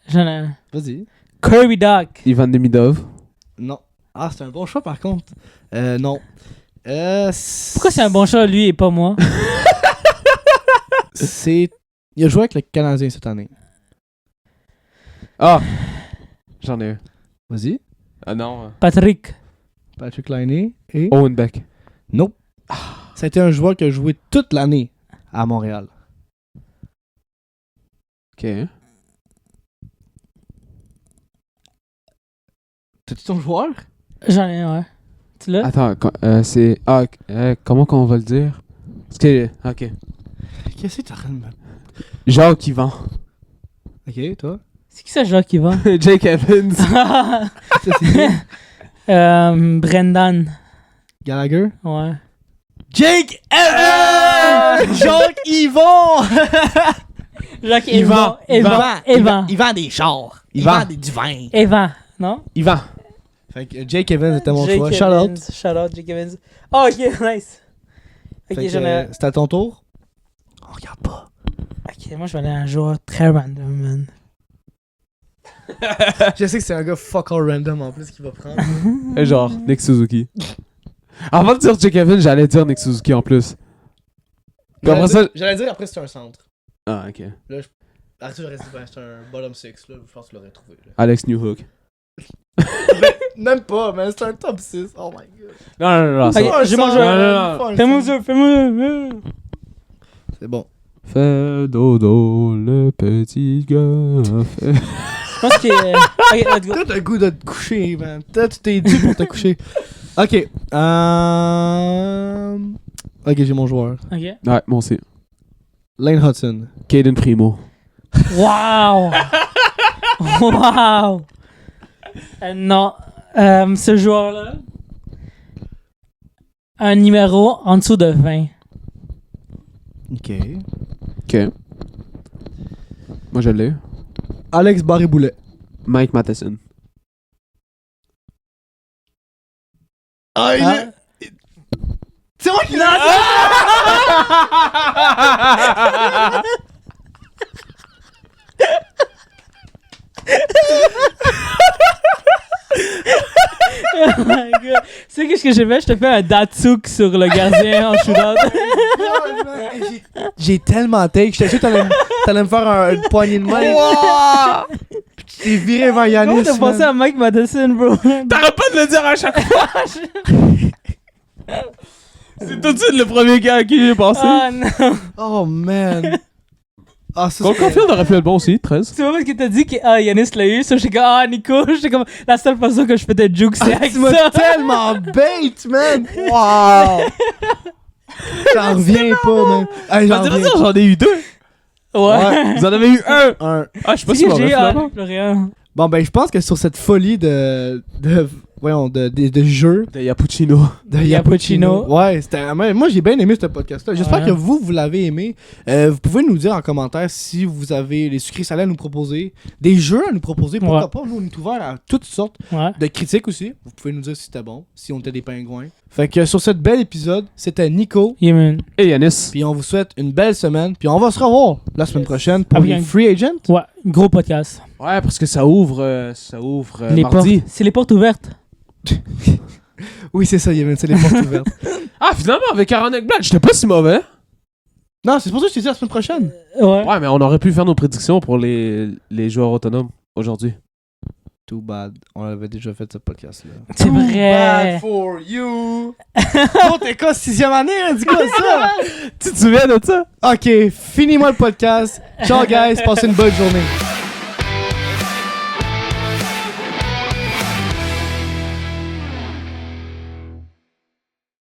J'en ai un. Vas-y. Kirby Doc. Ivan Demidov. Non. Ah, c'est un bon choix par contre. Non. Pourquoi c'est un bon choix, lui, et pas moi? C'est. Il a joué avec le Canadien cette année. Ah! J'en ai un. Vas-y. Ah non. Patrick. Patrick Laine et. Owen Beck. Nope. Ça a été un joueur qui a joué toute l'année à Montréal. Ok. T'as-tu ton joueur? J'en ai un, ouais. Tu l'as? Attends, c'est. Ah, comment qu'on va le dire? Parce que. Ok. Qu'est-ce que t'as en train de me. Jacques Yvan. Ok, toi? C'est qui ça, joueur qui va? Jake Evans. Ça, c'est qui? Brendan. Gallagher? Ouais. Jake Evans! Jacques Yvon! Jacques Yvan. Evan. Il vend des chars. Il Yvan. vend du vin. Evan, non? Yvan. Fait que Jake Evans était mon Jake choix. Evans. Shout out. Shout out, Jake Evans. Oh, ok, nice. Ok, Fait que, j'en ai. c'est à ton tour? On regarde pas. Ok, moi je vais aller à un joueur très random, man. Je sais que c'est un gars fuck all random en plus qui va prendre. Genre, Nick Suzuki. Avant de dire Jake Evans, j'allais dire Nick Suzuki en plus. Puis après ça... J'allais dire après c'est un centre. Ah, ok. Après ça, j'aurais dit ben, c'est un bottom 6 là. Je pense que tu l'aurais trouvé. Là. Alex Newhook. Même pas, mais c'est un top 6. Oh my god. Non, ça Ok, va. j'ai mon joueur. Fais-moi ça, fais-moi. C'est bon. Fais dodo, le petit gars. Je pense que. Ok, let's go. Toi, t'as le goût de te coucher, man. Toi, tu t'es dû pour te coucher. Ok. Ok, j'ai mon joueur. Ok. Ouais, moi aussi. Lane Hudson. Caden Primo. Wow! Wow! Non. Ce joueur-là. Un numéro en dessous de 20. Ok. Ok. Moi, je l'ai. Alex Barré-Boulet. Mike Matheson. Ah, il Ah. est... C'est moi qui l'ai Oh my god. Tu sais qu'est-ce que j'ai fait? Je te fais un Datsuk sur le gardien en shootout. J'ai tellement take. J'étais sûr que t'allais me faire une poignée de main. Puis tu t'es viré vers Yanis. Comment t'as pensé à Mike Madison, bro? T'arrêtes pas de le dire à chaque fois! C'est tout de suite le premier gars à qui j'ai pensé. Ah non. Oh man. Ah, ça Cole Caulfield aurait pu être bon aussi, 13. C'est pas parce que t'as dit que Yanis l'a eu, ça j'étais comme Nico, j'étais comme la seule façon que je peux te juke c'est avec Tu m'as ça. tellement bait, man. Wow. J'en reviens pas, man. Hey, On dirait ça, j'en ai eu 2. Ouais. Vous en avez eu un. Un. Ah, je sais pas C'est si que mauvais j'ai finalement. Florian. Bon, ben, je pense que sur cette folie de jeu De Yapuchino. de Yapuchino. Ouais, c'était. Moi, j'ai bien aimé ce podcast-là. J'espère Ouais. que vous l'avez aimé. Vous pouvez nous dire en commentaire si vous avez des sucrés salés à nous proposer, des jeux à nous proposer. Pourquoi Ouais. pas? Nous, on est ouvert à toutes sortes Ouais. de critiques aussi. Vous pouvez nous dire si c'était bon, si on était des pingouins. Fait que sur cette belle épisode, c'était Nico. Yeah, man. Et Yanis. Puis on vous souhaite une belle semaine. Puis on va se revoir la semaine prochaine pour Avec les un- Free Agents. Ouais, gros podcast. Ouais, parce que ça ouvre Les mardi. portes. C'est les portes ouvertes. Oui, c'est ça, Yémen, c'est les portes ouvertes. Ah, finalement, avec Aaron Ekblad, j'étais pas si mauvais. Non, c'est pour ça que je t'ai dit la semaine prochaine. Ouais. Ouais, mais on aurait pu faire nos prédictions pour les joueurs autonomes aujourd'hui. Too bad. On avait déjà fait ce podcast-là. C'est vrai. for you. Oh, t'es quoi, 6e année, hein? Dis quoi ça? Tu te souviens de ça? Ok, finis-moi le podcast. Ciao, guys. Passez une bonne journée.